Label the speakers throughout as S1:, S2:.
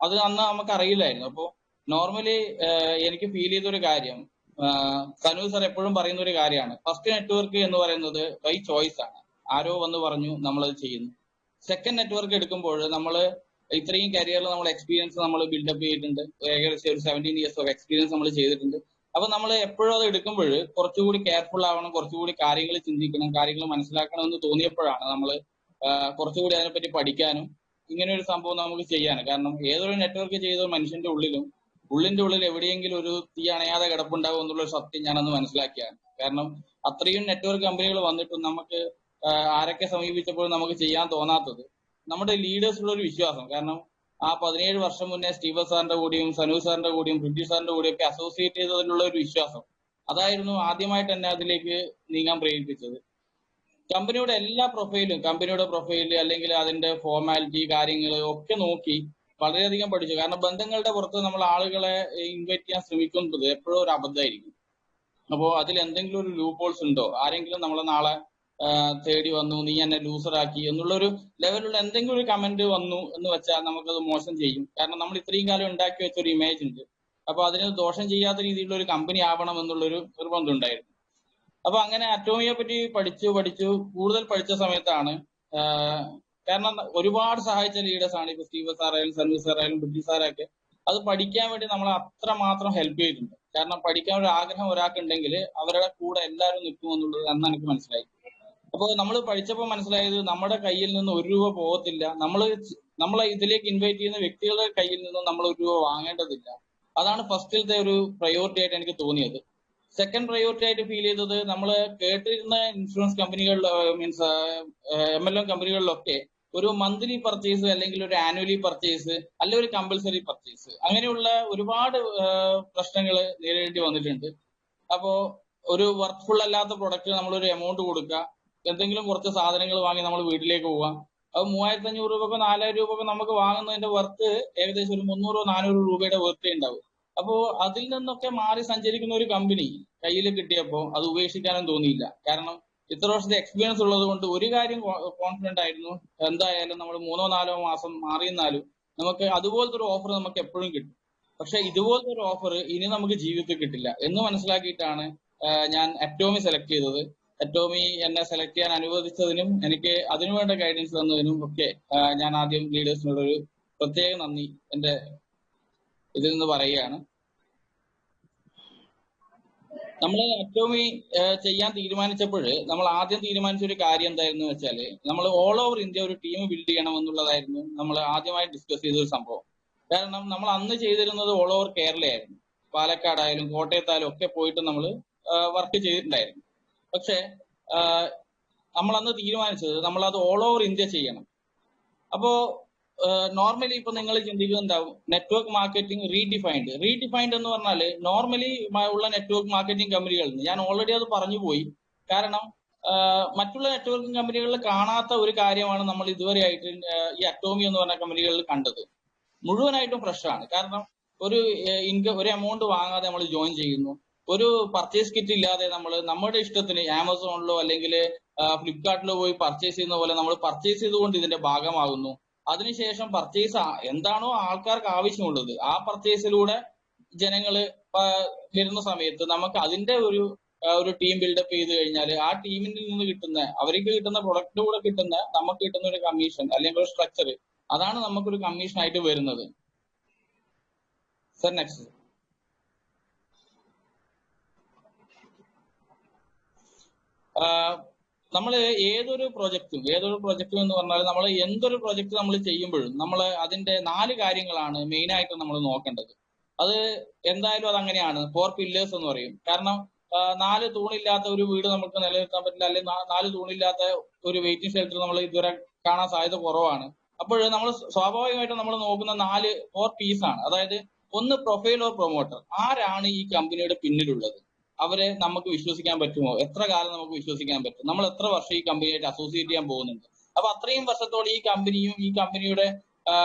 S1: അത് അന്ന് നമുക്ക് അറിയില്ലായിരുന്നു. അപ്പോൾ നോർമലി എനിക്ക് ഫീൽ ചെയ്ത ഒരു കാര്യം, സനു സർ എപ്പോഴും പറയുന്ന ഒരു കാര്യമാണ്, ഫസ്റ്റ് നെറ്റ്വർക്ക് എന്ന് പറയുന്നത് ബൈ ചോയ്സ് ആണ്. ആരോ വന്ന് പറഞ്ഞു, നമ്മളത് ചെയ്യുന്നു. സെക്കൻഡ് നെറ്റ്വർക്ക് എടുക്കുമ്പോൾ നമ്മൾ ഇത്രയും കരിയറിൽ നമ്മൾ എക്സ്പീരിയൻസ് നമ്മൾ ബിൽഡപ്പ് ചെയ്തിട്ടുണ്ട്. ഏകദേശം ഒരു 17 years ഓഫ് എക്സ്പീരിയൻസ് നമ്മൾ ചെയ്തിട്ടുണ്ട്. അപ്പൊ നമ്മൾ എപ്പോഴും അത് എടുക്കുമ്പോൾ കുറച്ചുകൂടി കെയർഫുൾ ആവണം, കുറച്ചുകൂടി കാര്യങ്ങൾ ചിന്തിക്കണം, കാര്യങ്ങൾ മനസ്സിലാക്കണം എന്ന് തോന്നിയപ്പോഴാണ് നമ്മൾ കുറച്ചുകൂടി അതിനെപ്പറ്റി പഠിക്കാനും ഇങ്ങനെ ഒരു സംഭവം നമുക്ക് ചെയ്യാനും. കാരണം ഏതൊരു നെറ്റ്വർക്ക് ചെയ്ത മനുഷ്യന്റെ ഉള്ളിന്റെ ഉള്ളിൽ എവിടെയെങ്കിലും ഒരു തീ അണയാതെ കിടപ്പുണ്ടാവും എന്നുള്ള ഒരു സത്യം ഞാനന്ന് മനസ്സിലാക്കിയാണ്. കാരണം അത്രയും നെറ്റ്വർക്ക് കമ്പനികൾ വന്നിട്ടും നമുക്ക് ആരൊക്കെ സമീപിച്ചപ്പോഴും നമുക്ക് ചെയ്യാൻ തോന്നാത്തത് നമ്മുടെ ലീഡേഴ്സിലുള്ള ഒരു വിശ്വാസം. കാരണം ആ 17 വർഷം മുന്നേ സ്റ്റീവൻ സാറിന്റെ കൂടെയും സനു സാറിന്റെ കൂടെയും ബ്രിട്ടീഷ് സാറിന്റെ കൂടെയും ഒക്കെ അസോസിയേറ്റ് ചെയ്തതിലുള്ള ഒരു വിശ്വാസം, അതായിരുന്നു ആദ്യമായിട്ട് എന്നെ അതിലേക്ക് നീങ്ങാൻ പ്രേരിപ്പിച്ചത്. കമ്പനിയുടെ എല്ലാ പ്രൊഫൈലും, കമ്പനിയുടെ പ്രൊഫൈല് അല്ലെങ്കിൽ അതിന്റെ ഫോർമാലിറ്റി കാര്യങ്ങൾ ഒക്കെ നോക്കി വളരെയധികം പഠിച്ചു. കാരണം ബന്ധങ്ങളുടെ പുറത്ത് നമ്മൾ ആളുകളെ ഇൻവൈറ്റ് ചെയ്യാൻ ശ്രമിക്കുന്നത് എപ്പോഴും ഒരു അബദ്ധമായിരിക്കും. അപ്പോൾ അതിൽ എന്തെങ്കിലും ഒരു ലൂപ്പ് ഹോൾസ് ഉണ്ടോ, ആരെങ്കിലും നമ്മളെ നാളെ തേടി വന്നു, നീ എന്നെ ലൂസറാക്കി എന്നുള്ളൊരു ലെവലുള്ള എന്തെങ്കിലും ഒരു കമന്റ് വന്നു എന്ന് വെച്ചാൽ നമുക്കത് മോശം ചെയ്യും. കാരണം നമ്മൾ ഇത്രയും കാലം ഉണ്ടാക്കി വെച്ച ഒരു ഇമേജ് ഉണ്ട്. അപ്പൊ അതിന് ദോഷം ചെയ്യാത്ത രീതിയിലുള്ള ഒരു കമ്പനി ആവണം എന്നുള്ളൊരു നിർബന്ധം ഉണ്ടായിരുന്നു. അപ്പൊ അങ്ങനെ അറ്റോമിയെ പറ്റി പഠിച്ചു കൂടുതൽ പഠിച്ച സമയത്താണ്, കാരണം ഒരുപാട് സഹായിച്ച ലീഡേഴ്സ് ആണ്. ഇപ്പൊ സ്റ്റീവൻ സാറായാലും സനു സാറായാലും ബ്രിട്ടീഷ് സാറൊക്കെ അത് പഠിക്കാൻ വേണ്ടി നമ്മളെ അത്രമാത്രം ഹെൽപ്പ് ചെയ്തിട്ടുണ്ട്. കാരണം പഠിക്കാൻ ഒരു ആഗ്രഹം ഒരാൾക്കുണ്ടെങ്കിൽ അവരുടെ കൂടെ എല്ലാവരും നിൽക്കുമെന്നുള്ളത് അന്ന് എനിക്ക് മനസ്സിലായി. അപ്പോൾ നമ്മൾ പഠിച്ചപ്പോൾ മനസ്സിലായത് നമ്മുടെ കയ്യിൽ നിന്ന് 1 രൂപ പോകത്തില്ല, നമ്മളെ ഇതിലേക്ക് ഇൻവൈറ്റ് ചെയ്യുന്ന വ്യക്തികളുടെ കയ്യിൽ നിന്നും നമ്മൾ 1 രൂപ വാങ്ങേണ്ടതില്ല. അതാണ് ഫസ്റ്റിലത്തെ ഒരു പ്രയോറിറ്റി ആയിട്ട് എനിക്ക് തോന്നിയത്. സെക്കൻഡ് പ്രയോറിറ്റി ആയിട്ട് ഫീൽ ചെയ്തത്, നമ്മൾ കേട്ടിരുന്ന ഇൻഷുറൻസ് കമ്പനികളിൽ, മീൻസ് MLM കമ്പനികളിലൊക്കെ ഒരു മന്ത്ലി പർച്ചേസ് അല്ലെങ്കിൽ ഒരു ആനുവലി പർച്ചേസ് അല്ലെങ്കിൽ ഒരു കമ്പൽസറി പർച്ചേസ്, അങ്ങനെയുള്ള ഒരുപാട് പ്രശ്നങ്ങൾ നേരിടേണ്ടി വന്നിട്ടുണ്ട്. അപ്പോ ഒരു വർക്ക്ഫുൾ അല്ലാത്ത പ്രൊഡക്റ്റ് നമ്മളൊരു എമൗണ്ട് കൊടുക്കുക, എന്തെങ്കിലും കുറച്ച് സാധനങ്ങൾ വാങ്ങി നമ്മൾ വീട്ടിലേക്ക് പോവാം. അത് 3500 രൂപക്കോ 4000 രൂപക്കോ നമുക്ക് വാങ്ങുന്നതിന്റെ വർത്ത് ഏകദേശം ഒരു 300-400 രൂപയുടെ വർത്തേ ഉണ്ടാവും. അപ്പോ അതിൽ നിന്നൊക്കെ മാറി സഞ്ചരിക്കുന്ന ഒരു കമ്പനി കയ്യിൽ കിട്ടിയപ്പോൾ അത് ഉപേക്ഷിക്കാനും തോന്നിയില്ല. കാരണം ഇത്ര വർഷത്തെ എക്സ്പീരിയൻസ് ഉള്ളത് കൊണ്ട് ഒരു കാര്യം കോൺഫിഡന്റ് ആയിരുന്നു, എന്തായാലും നമ്മൾ 3-4 മാസം മാറിയെന്നാലും നമുക്ക് അതുപോലത്തെ ഒരു ഓഫർ നമുക്ക് എപ്പോഴും കിട്ടും. പക്ഷെ ഇതുപോലത്തെ ഒരു ഓഫർ ഇനി നമുക്ക് ജീവിതത്തിൽ കിട്ടില്ല എന്ന് മനസ്സിലാക്കിയിട്ടാണ് ഞാൻ അറ്റോമി സെലക്ട് ചെയ്തത്. അറ്റോമി എന്നെ സെലക്ട് ചെയ്യാൻ അനുവദിച്ചതിനും എനിക്ക് അതിനുവേണ്ട ഗൈഡൻസ് തന്നതിനും ഒക്കെ ഞാൻ ആദ്യം ലീഡേഴ്സിനോടൊരു പ്രത്യേക നന്ദി എന്റെ ഇതിൽ നിന്ന് പറയുകയാണ്. നമ്മൾ അറ്റോമി ചെയ്യാൻ തീരുമാനിച്ചപ്പോൾ നമ്മൾ ആദ്യം തീരുമാനിച്ച ഒരു കാര്യം എന്തായിരുന്നു വെച്ചാല്, നമ്മൾ ഓൾ ഓവർ ഇന്ത്യ ഒരു ടീം ബിൽഡ് ചെയ്യണം എന്നുള്ളതായിരുന്നു നമ്മൾ ആദ്യമായി ഡിസ്കസ് ചെയ്ത ഒരു സംഭവം. കാരണം നമ്മൾ അന്ന് ചെയ്തിരുന്നത് ഓൾ ഓവർ കേരളയായിരുന്നു. പാലക്കാടായാലും കോട്ടയത്തായാലും ഒക്കെ പോയിട്ട് നമ്മൾ വർക്ക് ചെയ്തിട്ടുണ്ടായിരുന്നു. പക്ഷെ നമ്മൾ അന്ന് തീരുമാനിച്ചത് നമ്മൾ അത് ഓൾ ഓവർ ഇന്ത്യ ചെയ്യണം. അപ്പോ നോർമലി ഇപ്പൊ നിങ്ങൾ ചിന്തിക്കുന്നുണ്ടാവും, നെറ്റ്വർക്ക് മാർക്കറ്റിംഗ് റീഡിഫൈൻഡ് എന്ന് പറഞ്ഞാൽ നോർമലി ഉള്ള നെറ്റ്വർക്ക് മാർക്കറ്റിംഗ് കമ്പനികളിൽ നിന്ന് ഞാൻ ഓൾറെഡി അത് പറഞ്ഞു പോയി. കാരണം മറ്റുള്ള നെറ്റ്വർക്കിംഗ് കമ്പനികളിൽ കാണാത്ത ഒരു കാര്യമാണ് നമ്മൾ ഇതുവരെ ആയിട്ട് ഈ അറ്റോമി എന്ന് പറഞ്ഞ കമ്പനികളിൽ കണ്ടത്. മുഴുവനായിട്ടും ഫ്രഷ് ആണ്. കാരണം ഒരു എമൗണ്ട് വാങ്ങാതെ നമ്മൾ ജോയിൻ ചെയ്യുന്നു, ഒരു പർച്ചേസ് കിറ്റ് ഇല്ലാതെ നമ്മൾ നമ്മുടെ ഇഷ്ടത്തിന് ആമസോണിലോ അല്ലെങ്കിൽ ഫ്ലിപ്കാർട്ടിലോ പോയി പർച്ചേസ് ചെയ്യുന്ന പോലെ നമ്മൾ പർച്ചേസ് ചെയ്തുകൊണ്ട് ഇതിന്റെ ഭാഗമാകുന്നു. അതിനുശേഷം പർച്ചേസ് എന്താണോ ആൾക്കാർക്ക് ആവശ്യമുള്ളത് ആ പർച്ചേസിലൂടെ ജനങ്ങള് വരുന്ന സമയത്ത് നമുക്ക് അതിന്റെ ഒരു ടീം ബിൽഡപ്പ് ചെയ്ത് കഴിഞ്ഞാൽ ആ ടീമിൽ നിന്ന് കിട്ടുന്ന, അവർക്ക് കിട്ടുന്ന പ്രൊഡക്റ്റ് കൂടെ കിട്ടുന്ന നമുക്ക് കിട്ടുന്ന ഒരു കമ്മീഷൻ അല്ലെങ്കിൽ ഒരു സ്ട്രക്ചർ, അതാണ് നമുക്കൊരു കമ്മീഷൻ ആയിട്ട് വരുന്നത്. Sir next. നമ്മൾ ഏതൊരു പ്രൊജക്റ്റും എന്ന് പറഞ്ഞാൽ നമ്മൾ എന്തൊരു പ്രൊജക്ട് നമ്മൾ ചെയ്യുമ്പോഴും നമ്മൾ അതിന്റെ 4 കാര്യങ്ങളാണ് മെയിൻ ആയിട്ട് നമ്മൾ നോക്കേണ്ടത്. അത് എന്തായാലും അത് അങ്ങനെയാണ്, 4 പില്ലേഴ്സ് എന്ന് പറയും. കാരണം 4 തൂണില്ലാത്ത ഒരു വീട് നമുക്ക് നിലനിർത്താൻ പറ്റില്ല, അല്ലെങ്കിൽ 4 തൂണില്ലാത്ത ഒരു വെയിറ്റിംഗ് ഷെൽട്ടർ നമ്മൾ ഇതുവരെ കാണാൻ സാധ്യത കുറവാണ്. അപ്പോൾ നമ്മൾ സ്വാഭാവികമായിട്ടും നമ്മൾ നോക്കുന്ന 4 പീസാണ്. അതായത് ഒന്ന് പ്രൊഫൈൽ ഓർ പ്രൊമോട്ടർ, ആരാണ് ഈ കമ്പനിയുടെ പിന്നിലുള്ളത്, അവരെ നമുക്ക് വിശ്വസിക്കാൻ പറ്റുമോ, എത്ര കാലം നമുക്ക് വിശ്വസിക്കാൻ പറ്റും, നമ്മൾ എത്ര വർഷം ഈ കമ്പനിയായിട്ട് അസോസിയേറ്റ് ചെയ്യാൻ പോകുന്നുണ്ട്, അപ്പൊ അത്രയും വർഷത്തോടെ ഈ കമ്പനിയും ഈ കമ്പനിയുടെ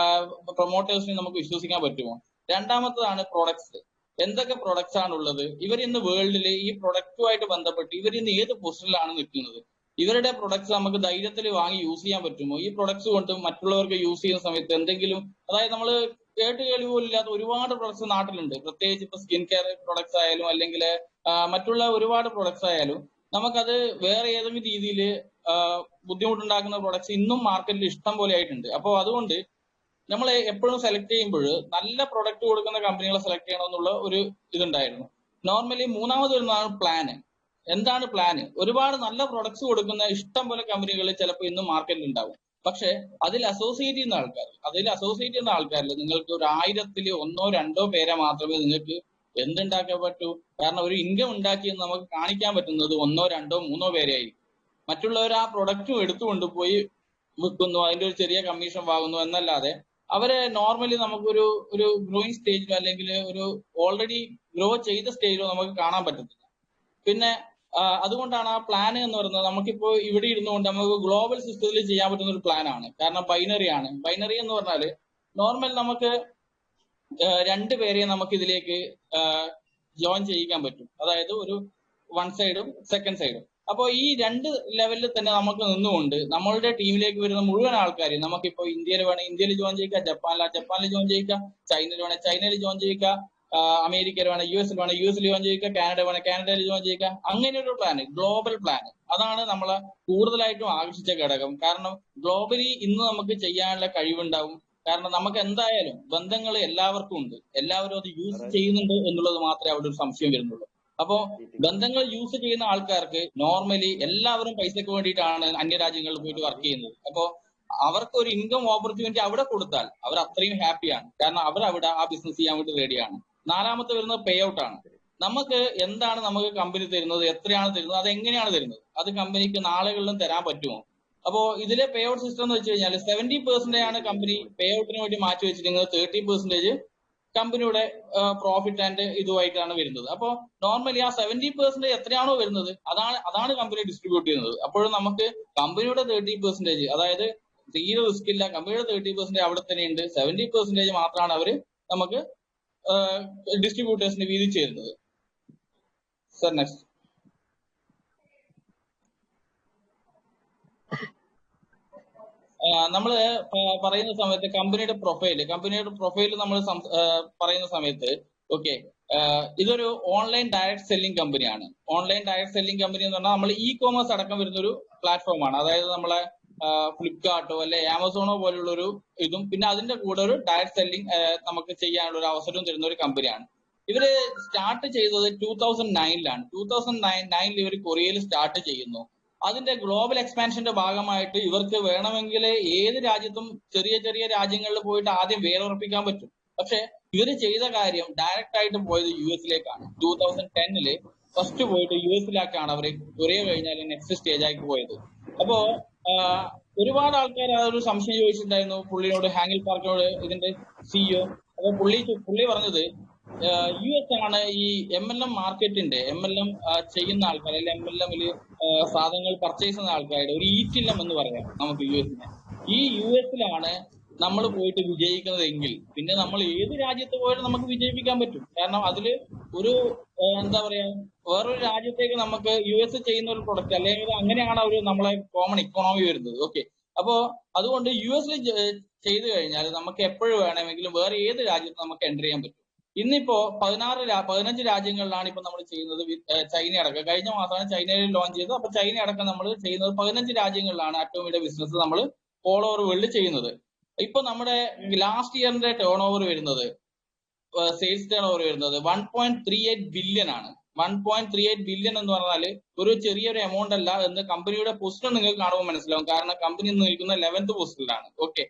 S1: പ്രൊമോട്ടേഴ്സിനെയും നമുക്ക് വിശ്വസിക്കാൻ പറ്റുമോ. രണ്ടാമത്തതാണ് പ്രൊഡക്ട്സ്, എന്തൊക്കെ പ്രൊഡക്ട്സ് ആണ് ഉള്ളത്, ഇവർ ഇന്ന് വേൾഡിൽ ഈ പ്രൊഡക്റ്റുമായിട്ട് ബന്ധപ്പെട്ട് ഇവർ ഇന്ന് ഏത് പൊസിഷനിലാണ് നിൽക്കുന്നത്, ഇവരുടെ പ്രൊഡക്ട്സ് നമുക്ക് ധൈര്യത്തിൽ വാങ്ങി യൂസ് ചെയ്യാൻ പറ്റുമോ, ഈ പ്രൊഡക്ട്സ് കൊണ്ട് മറ്റുള്ളവർക്ക് യൂസ് ചെയ്യുന്ന സമയത്ത് എന്തെങ്കിലും, അതായത് നമ്മൾ കേട്ട് കേൾവി പോലും ഇല്ലാത്ത ഒരുപാട് പ്രൊഡക്ട്സ് നാട്ടിലുണ്ട്. പ്രത്യേകിച്ച് ഇപ്പൊ സ്കിൻ കെയർ പ്രൊഡക്ട്സ് ആയാലും അല്ലെങ്കിൽ മറ്റുള്ള ഒരുപാട് പ്രൊഡക്ട്സ് ആയാലും നമുക്കത് വേറെ ഏതെങ്കിലും രീതിയിൽ ബുദ്ധിമുട്ടുണ്ടാക്കുന്ന പ്രൊഡക്ട്സ് ഇന്നും മാർക്കറ്റിൽ ഇഷ്ടം പോലെ ആയിട്ടുണ്ട്. അപ്പോൾ അതുകൊണ്ട് നമ്മൾ എപ്പോഴും സെലക്ട് ചെയ്യുമ്പോൾ നല്ല പ്രൊഡക്റ്റ് കൊടുക്കുന്ന കമ്പനികളെ സെലക്ട് ചെയ്യണമെന്നുള്ള ഒരു ഇതുണ്ടായിരുന്നു. നോർമലി മൂന്നാമത് വരുന്നതാണ് പ്ലാന്. എന്താണ് പ്ലാന്? ഒരുപാട് നല്ല പ്രൊഡക്ട്സ് കൊടുക്കുന്ന ഇഷ്ടം പോലെ കമ്പനികൾ ചിലപ്പോൾ ഇന്നും മാർക്കറ്റിൽ ഉണ്ടാവും. പക്ഷെ അതിൽ അസോസിയേറ്റ് ചെയ്യുന്ന ആൾക്കാരിൽ നിങ്ങൾക്ക് ഒരു 1000-ൽ 1-2 പേരെ മാത്രമേ നിങ്ങൾക്ക് എന്തുണ്ടാക്കാൻ പറ്റൂ. കാരണം ഒരു ഇൻകം ഉണ്ടാക്കിയെന്ന് നമുക്ക് കാണിക്കാൻ പറ്റുന്നത് 1-2-3 പേരെയായിരിക്കും. മറ്റുള്ളവർ ആ പ്രൊഡക്റ്റും എടുത്തുകൊണ്ട് പോയി വിൽക്കുന്നു, അതിന്റെ ഒരു ചെറിയ കമ്മീഷൻ വാങ്ങുന്നു എന്നല്ലാതെ അവരെ നോർമലി നമുക്കൊരു ഒരു ഗ്രോയിങ് സ്റ്റേജിലോ അല്ലെങ്കിൽ ഒരു ഓൾറെഡി ഗ്രോ ചെയ്ത സ്റ്റേജിലോ നമുക്ക് കാണാൻ പറ്റത്തില്ല. പിന്നെ അതുകൊണ്ടാണ് ആ പ്ലാൻ എന്ന് പറയുന്നത് നമുക്കിപ്പോ ഇവിടെ ഇരുന്നുകൊണ്ട് നമുക്ക് ഗ്ലോബൽ സിസ്റ്റത്തിൽ ചെയ്യാൻ പറ്റുന്ന ഒരു പ്ലാൻ ആണ്. കാരണം ബൈനറി ആണ്. ബൈനറി എന്ന് പറഞ്ഞാല് നോർമൽ നമുക്ക് 2 പേരെ നമുക്ക് ഇതിലേക്ക് ജോയിൻ ചെയ്യിക്കാൻ പറ്റും. അതായത് ഒരു 1 സൈഡും 2nd സൈഡും. അപ്പോൾ ഈ 2 ലെവലിൽ തന്നെ നമുക്ക് നിന്നുകൊണ്ട് നമ്മളുടെ ടീമിലേക്ക് വരുന്ന മുഴുവൻ ആൾക്കാരെയും നമുക്കിപ്പോ ഇന്ത്യയിൽ വേണമെങ്കിൽ ഇന്ത്യയിൽ ജോയിൻ ചെയ്യിക്കാം, ജപ്പാനിൽ ജോയിൻ ചെയ്യിക്കാം, ചൈനയിൽ വേണമെങ്കിൽ ചൈനയിൽ ജോയിൻ ചെയ്യിക്കാം, അമേരിക്കയിൽ വേണം, യു എസിൽ ജോയിൻ ചെയ്യിക്കാം, കാനഡ വേണം കാനഡയിൽ ജോയിൻ ചെയ്യിക്കാം. അങ്ങനെ ഒരു പ്ലാൻ, ഗ്ലോബൽ പ്ലാൻ, അതാണ് നമ്മളെ കൂടുതലായിട്ടും ആകർഷിച്ച ഘടകം. കാരണം ഗ്ലോബലി ഇന്ന് നമുക്ക് ചെയ്യാനുള്ള കഴിവുണ്ടാവും. കാരണം നമുക്ക് എന്തായാലും ബന്ധങ്ങൾ എല്ലാവർക്കും ഉണ്ട്, എല്ലാവരും അത് യൂസ് ചെയ്യുന്നുണ്ട് എന്നുള്ളത് മാത്രമേ അവിടെ ഒരു സംശയം വരുന്നുള്ളൂ. അപ്പോ ബന്ധങ്ങൾ യൂസ് ചെയ്യുന്ന ആൾക്കാർക്ക് നോർമലി എല്ലാവരും പൈസക്ക് വേണ്ടിയിട്ടാണ് അന്യരാജ്യങ്ങളിൽ പോയിട്ട് വർക്ക് ചെയ്യുന്നത്. അപ്പോ അവർക്ക് ഒരു ഇൻകം ഓപ്പർച്യൂണിറ്റി അവിടെ കൊടുത്താൽ അവർ അത്രയും ഹാപ്പിയാണ്. കാരണം അവരവിടെ ആ ബിസിനസ് ചെയ്യാൻ വേണ്ടി റെഡിയാണ്. 4-മത്തെ വരുന്നത് പേ ഔട്ട് ആണ്. നമുക്ക് എന്താണ് നമുക്ക് കമ്പനി തരുന്നത്, എത്രയാണ് തരുന്നത്, അത് എങ്ങനെയാണ് തരുന്നത്, അത് കമ്പനിക്ക് നാളുകളിലും തരാൻ പറ്റുമോ? അപ്പോ ഇതിലെ പേ ഔട്ട് സിസ്റ്റം എന്ന് വെച്ച് കഴിഞ്ഞാൽ 70% ആണ് കമ്പനി പേ ഔട്ടിന് വേണ്ടി മാറ്റി വെച്ചിരിക്കുന്നത്. 30% കമ്പനിയുടെ പ്രോഫിറ്റ് ആൻഡ് ഇതുമായിട്ടാണ് വരുന്നത്. അപ്പോൾ നോർമലി ആ 70% എത്രയാണോ വരുന്നത് അതാണ് കമ്പനി ഡിസ്ട്രിബ്യൂട്ട് ചെയ്യുന്നത്. അപ്പോഴും നമുക്ക് കമ്പനിയുടെ 30%, അതായത് തീരെ റിസ്ക് ഇല്ല, കമ്പനിയുടെ 30% അവിടെ തന്നെ ഉണ്ട്. 70% മാത്രമാണ് അവര് നമുക്ക് ഡിസ്ട്രിബ്യൂട്ടേഴ്സിന് വീതിച്ചു തരുന്നത്. Sir next. നമ്മള് പറയുന്ന സമയത്ത് കമ്പനിയുടെ പ്രൊഫൈൽ നമ്മൾ പറയുന്ന സമയത്ത് ഓക്കെ, ഇതൊരു ഓൺലൈൻ ഡയറക്ട് സെല്ലിംഗ് കമ്പനിയാണ്. ഓൺലൈൻ ഡയറക്ട് സെല്ലിംഗ് കമ്പനി എന്ന് പറഞ്ഞാൽ നമ്മൾ ഇ കോമേഴ്സ് അടക്കം വരുന്ന ഒരു പ്ലാറ്റ്ഫോമാണ്. അതായത് നമ്മളെ ഫ്ലിപ്കാർട്ടോ അല്ലെ ആമസോണോ പോലുള്ള ഒരു ഇതും പിന്നെ അതിന്റെ കൂടെ ഒരു ഡയറക്ട് സെല്ലിംഗ് നമുക്ക് ചെയ്യാനുള്ള ഒരു അവസരവും തരുന്ന ഒരു കമ്പനിയാണ്. ഇവര് സ്റ്റാർട്ട് ചെയ്തത് 2009-ലാണ്. 2009 ഇവർ കൊറിയയിൽ സ്റ്റാർട്ട് ചെയ്യുന്നു. അതിന്റെ ഗ്ലോബൽ എക്സ്പാൻഷന്റെ ഭാഗമായിട്ട് ഇവർക്ക് വേണമെങ്കിൽ ഏത് രാജ്യത്തും ചെറിയ ചെറിയ രാജ്യങ്ങളിൽ പോയിട്ട് ആദ്യം വേരുറപ്പിക്കാൻ പറ്റും. പക്ഷെ ഇവര് ചെയ്ത കാര്യം ഡയറക്റ്റ് ആയിട്ട് പോയത് US-ലേക്കാണ്. 2010 ഫസ്റ്റ് പോയിട്ട് US-ലേക്കാണ് അവർ കൊറിയ കഴിഞ്ഞാൽ നെക്സ്റ്റ് സ്റ്റേജാക്കി പോയത്. അപ്പോ ഒരുപാട് ആൾക്കാർ അതൊരു സംശയം ചോദിച്ചിട്ടുണ്ടായിരുന്നു പുള്ളിയോട്, ഹാങ്ങിൽ പാർക്കിനോട്, ഇതിന്റെ CEO. അപ്പൊ പുള്ളി പറഞ്ഞത് US ആണ് ഈ MLM മാർക്കറ്റിന്റെ MLM ചെയ്യുന്ന ആൾക്കാർ അല്ലെങ്കിൽ MLM-ൽ സാധനങ്ങൾ പർച്ചേസ് ചെയ്യുന്ന ആൾക്കാരുടെ ഒരു ഈറ്റില്ലം എന്ന് പറയാം നമുക്ക് US-നെ. ഈ US-ലാണ് നമ്മൾ പോയിട്ട് വിജയിക്കുന്നതെങ്കിൽ പിന്നെ നമ്മൾ ഏത് രാജ്യത്ത് പോയാലും നമുക്ക് വിജയിപ്പിക്കാൻ പറ്റും. കാരണം അതില് ഒരു എന്താ പറയാ, വേറൊരു രാജ്യത്തേക്ക് നമുക്ക് US ചെയ്യുന്ന ഒരു പ്രൊഡക്റ്റ് അല്ലെങ്കിൽ അങ്ങനെയാണ് ഒരു നമ്മളെ കോമൺ ഇക്കോണമി വരുന്നത്. ഓക്കെ, അപ്പോ അതുകൊണ്ട് US-ൽ ചെയ്തു കഴിഞ്ഞാൽ നമുക്ക് എപ്പോഴും വേണമെങ്കിലും വേറെ ഏത് രാജ്യത്തും നമുക്ക് എൻ്റർ ചെയ്യാൻ പറ്റും. ഇന്നിപ്പോ 15 രാജ്യങ്ങളിലാണ് ഇപ്പൊ നമ്മൾ ചെയ്യുന്നത്. ചൈന അടക്കം കഴിഞ്ഞ മാസമാണ് ചൈനയിൽ ലോഞ്ച് ചെയ്തത്. അപ്പൊ ചൈന അടക്കം നമ്മൾ ചെയ്യുന്നത് 15 രാജ്യങ്ങളിലാണ് അറ്റോമിയുടെ ബിസിനസ് നമ്മൾ ഓൾ ഓവർ വേൾഡ് ചെയ്യുന്നത്. ഇപ്പൊ നമ്മുടെ ലാസ്റ്റ് ഇയറിന്റെ ടേൺ ഓവർ വരുന്നത്, സെയിൽസ് ടേൺ ഓവർ വരുന്നത് 1.38 ബില്യൺ ആണ്. 1.38 ബില്യൺ എന്ന് പറഞ്ഞാൽ ഒരു ചെറിയൊരു എമൗണ്ട് അല്ല എന്ന് കമ്പനിയുടെ പൊസിഷൻ നിങ്ങൾക്ക് കാണുമ്പോൾ മനസ്സിലാവും. കാരണം കമ്പനി നിൽക്കുന്ന 11th പൊസിഷനിലാണ്. ഓക്കെ,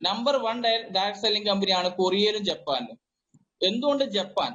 S1: നമ്പർ 1 ഡയറക്ട് സെല്ലിംഗ് കമ്പനിയാണ് കൊറിയയിലും ജപ്പാനിലും. എന്തുകൊണ്ട് ജപ്പാൻ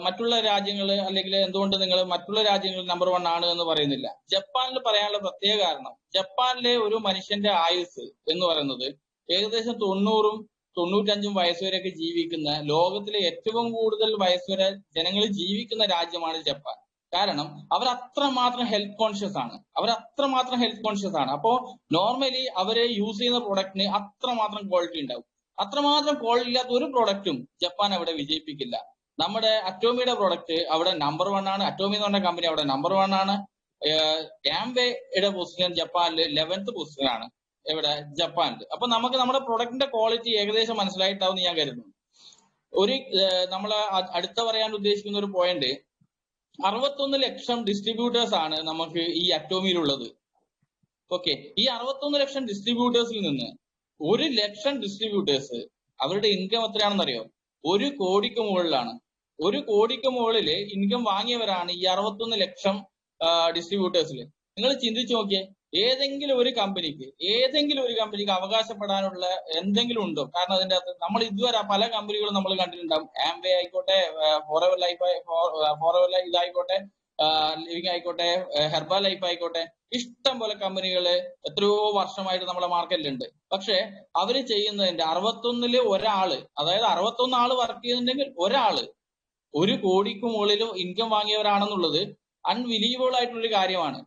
S1: മറ്റുള്ള രാജ്യങ്ങൾ അല്ലെങ്കിൽ എന്തുകൊണ്ട് നിങ്ങൾ മറ്റുള്ള രാജ്യങ്ങൾ നമ്പർ 1 ആണ് എന്ന് പറയുന്നില്ല? ജപ്പാനിൽ പറയാനുള്ള പ്രത്യേക കാരണം, ജപ്പാനിലെ ഒരു മനുഷ്യന്റെ ആയുസ് എന്ന് പറയുന്നത് ഏകദേശം 90-95 വയസ്സ് വരെയൊക്കെ ജീവിക്കുന്ന, ലോകത്തിലെ ഏറ്റവും കൂടുതൽ വയസ്സ് വരെ ജനങ്ങൾ ജീവിക്കുന്ന രാജ്യമാണ് ജപ്പാൻ. കാരണം അവർ അത്രമാത്രം ഹെൽത്ത് കോൺഷ്യസ് ആണ്. അപ്പോ നോർമലി അവര് യൂസ് ചെയ്യുന്ന പ്രൊഡക്റ്റിന് അത്രമാത്രം ക്വാളിറ്റി ഉണ്ടാവും. അത്രമാത്രം ക്വാളിറ്റി ഇല്ലാത്ത ഒരു പ്രൊഡക്റ്റും ജപ്പാൻ അവിടെ വിജയിപ്പിക്കില്ല. നമ്മുടെ അറ്റോമിയുടെ പ്രൊഡക്റ്റ് അവിടെ നമ്പർ 1 ആണ്. അറ്റോമി എന്ന് പറഞ്ഞ കമ്പനി അവിടെ നമ്പർ 1 ആണ്. ആംവേയുടെ പൊസിഷൻ ജപ്പാനിൽ 11th പൊസിഷനാണ്. എവിടെ? ജപ്പാനിൽ. അപ്പൊ നമുക്ക് നമ്മുടെ പ്രൊഡക്റ്റിന്റെ ക്വാളിറ്റി ഏകദേശം മനസ്സിലായിട്ടാവും ഞാൻ കരുതുന്നു. ഒരു നമ്മൾ അടുത്ത പറയാൻ ഉദ്ദേശിക്കുന്ന ഒരു പോയിന്റ്, 61 ലക്ഷം ഡിസ്ട്രിബ്യൂട്ടേഴ്സ് ആണ് നമുക്ക് ഈ അറ്റോമിയിലുള്ളത്. ഓക്കെ, ഈ 61 ലക്ഷം ഡിസ്ട്രിബ്യൂട്ടേഴ്സിൽ നിന്ന് 1 ലക്ഷം ഡിസ്ട്രിബ്യൂട്ടേഴ്സ് അവരുടെ ഇൻകം എത്രയാണെന്ന് അറിയോ? 1 കോടിക്ക് മുകളിലാണ്. 1 കോടിക്ക് മുകളില് ഇൻകം വാങ്ങിയവരാണ് ഈ 61 ലക്ഷം ഡിസ്ട്രിബ്യൂട്ടേഴ്സിൽ. നിങ്ങൾ ചിന്തിച്ചു നോക്കിയേ, ഏതെങ്കിലും ഒരു കമ്പനിക്ക് അവകാശപ്പെടാനുള്ള എന്തെങ്കിലും ഉണ്ടോ? കാരണം അതിന്റെ അകത്ത് നമ്മൾ ഇതുവരെ പല കമ്പനികളും നമ്മൾ കണ്ടിട്ടുണ്ടാവും. ആംവേ ആയിക്കോട്ടെ, ഫോറെവർ ഇതായിക്കോട്ടെ, ലിവിങ് ആയിക്കോട്ടെ, ഹെർബൽ ലൈഫ് ആയിക്കോട്ടെ, ഇഷ്ടം പോലെ കമ്പനികള് എത്രയോ വർഷമായിട്ട് നമ്മുടെ മാർക്കറ്റിലുണ്ട്. പക്ഷെ അവര് ചെയ്യുന്നതിന്റെ 61 ഒരാള്, അതായത് 61 ആള് വർക്ക് ചെയ്യുന്നുണ്ടെങ്കിൽ ഒരാള് 1 കോടിക്ക് മുകളിൽ ഇൻകം വാങ്ങിയവരാണെന്നുള്ളത് അൺബിലീവബിൾ ആയിട്ടുള്ള ഒരു കാര്യമാണ്.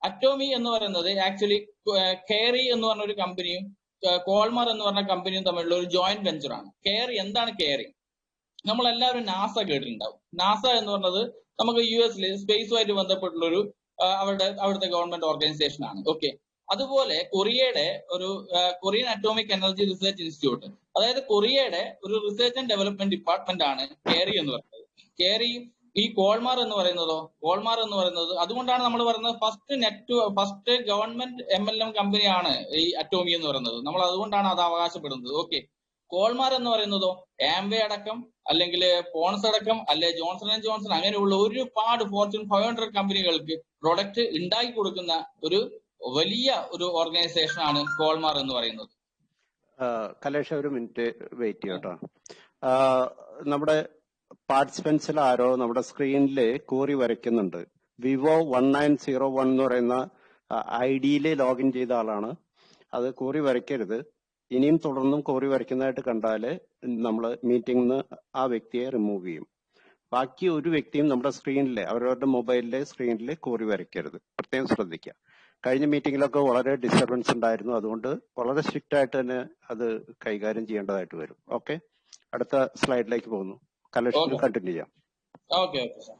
S1: അറ്റോമി എന്ന് പറയുന്നത് ആക്ച്വലി കെയറി എന്ന് പറഞ്ഞ ഒരു കമ്പനിയും കോൾമർ എന്ന് പറഞ്ഞ കമ്പനിയും തമ്മിലുള്ള ഒരു ജോയിന്റ് വെഞ്ചറാണ്. എന്താണ് കെയറി? നമ്മളെല്ലാവരും നാസ കേട്ടിട്ടുണ്ടാവും. നാസ എന്ന് പറഞ്ഞത് നമുക്ക് US സ്പേസുമായിട്ട് ബന്ധപ്പെട്ടുള്ള ഒരു അവിടുത്തെ ഗവൺമെന്റ് ഓർഗനൈസേഷൻ ആണ്. ഓക്കെ, അതുപോലെ കൊറിയയുടെ ഒരു Korean atomic energy research institute, അതായത് കൊറിയയുടെ ഒരു റിസർച്ച് ആൻഡ് ഡെവലപ്മെന്റ് ഡിപ്പാർട്ട്മെന്റ് ആണ് കെയറി എന്ന് പറയുന്നത്. കെയറി ഈ കോൾമാർ എന്ന് പറയുന്നത് അതുകൊണ്ടാണ് നമ്മൾ പറയുന്നത് ഫസ്റ്റ് ഗവൺമെന്റ് MLM കമ്പനിയാണ് ഈ അറ്റോമി എന്ന് പറയുന്നത്. നമ്മൾ അതുകൊണ്ടാണ് അത് അവകാശപ്പെടുന്നത്. ഓക്കെ, കോൾമാർ എന്ന് പറയുന്നതോ ആംവേ അടക്കം, അല്ലെങ്കിൽ പോൺസ് അടക്കം, അല്ലെ ജോൺസൺ ആൻഡ് ജോൺസൺ, അങ്ങനെയുള്ള ഒരുപാട് ഫോർച്യൂൺ 500 കമ്പനികൾക്ക് പ്രൊഡക്റ്റ് ഉണ്ടാക്കി കൊടുക്കുന്ന ഒരു വലിയ ഒരു ഓർഗനൈസേഷൻ ആണ് കോൾമാർ എന്ന് പറയുന്നത്.
S2: കലേഷ, ഒരു മിനിറ്റ് വെയിറ്റ് ചെയ്യട്ടോ. നമ്മുടെ പാർട്ടിസിപ്പൻസിൽ ആരോ നമ്മുടെ സ്ക്രീനിൽ കോറി വരയ്ക്കുന്നുണ്ട്. വിവോ 1901 എന്ന് പറയുന്ന ID ലോഗിൻ ചെയ്ത ആളാണ്. അത് കോറി വരയ്ക്കരുത്. ഇനിയും തുടർന്നും കോറി വരയ്ക്കുന്നതായിട്ട് കണ്ടാല് നമ്മൾ മീറ്റിംഗിൽ ആ വ്യക്തിയെ റിമൂവ് ചെയ്യും. ബാക്കി ഒരു വ്യക്തിയും നമ്മുടെ സ്ക്രീനിൽ, അവരവരുടെ മൊബൈലിലെ സ്ക്രീനിൽ കോറി വരയ്ക്കരുത്. പ്രത്യേകം ശ്രദ്ധിക്കുക. കഴിഞ്ഞ മീറ്റിംഗിലൊക്കെ വളരെ ഡിസ്റ്റർബൻസ് ഉണ്ടായിരുന്നു. അതുകൊണ്ട് വളരെ സ്ട്രിക്റ്റ് ആയിട്ട് തന്നെ അത് കൈകാര്യം ചെയ്യേണ്ടതായിട്ട് വരും. ഓക്കെ, അടുത്ത സ്ലൈഡിലേക്ക് പോകുന്നു. കലക്ഷൻ കണ്ടിന്യൂ ചെയ്യാം.
S1: Okay sir.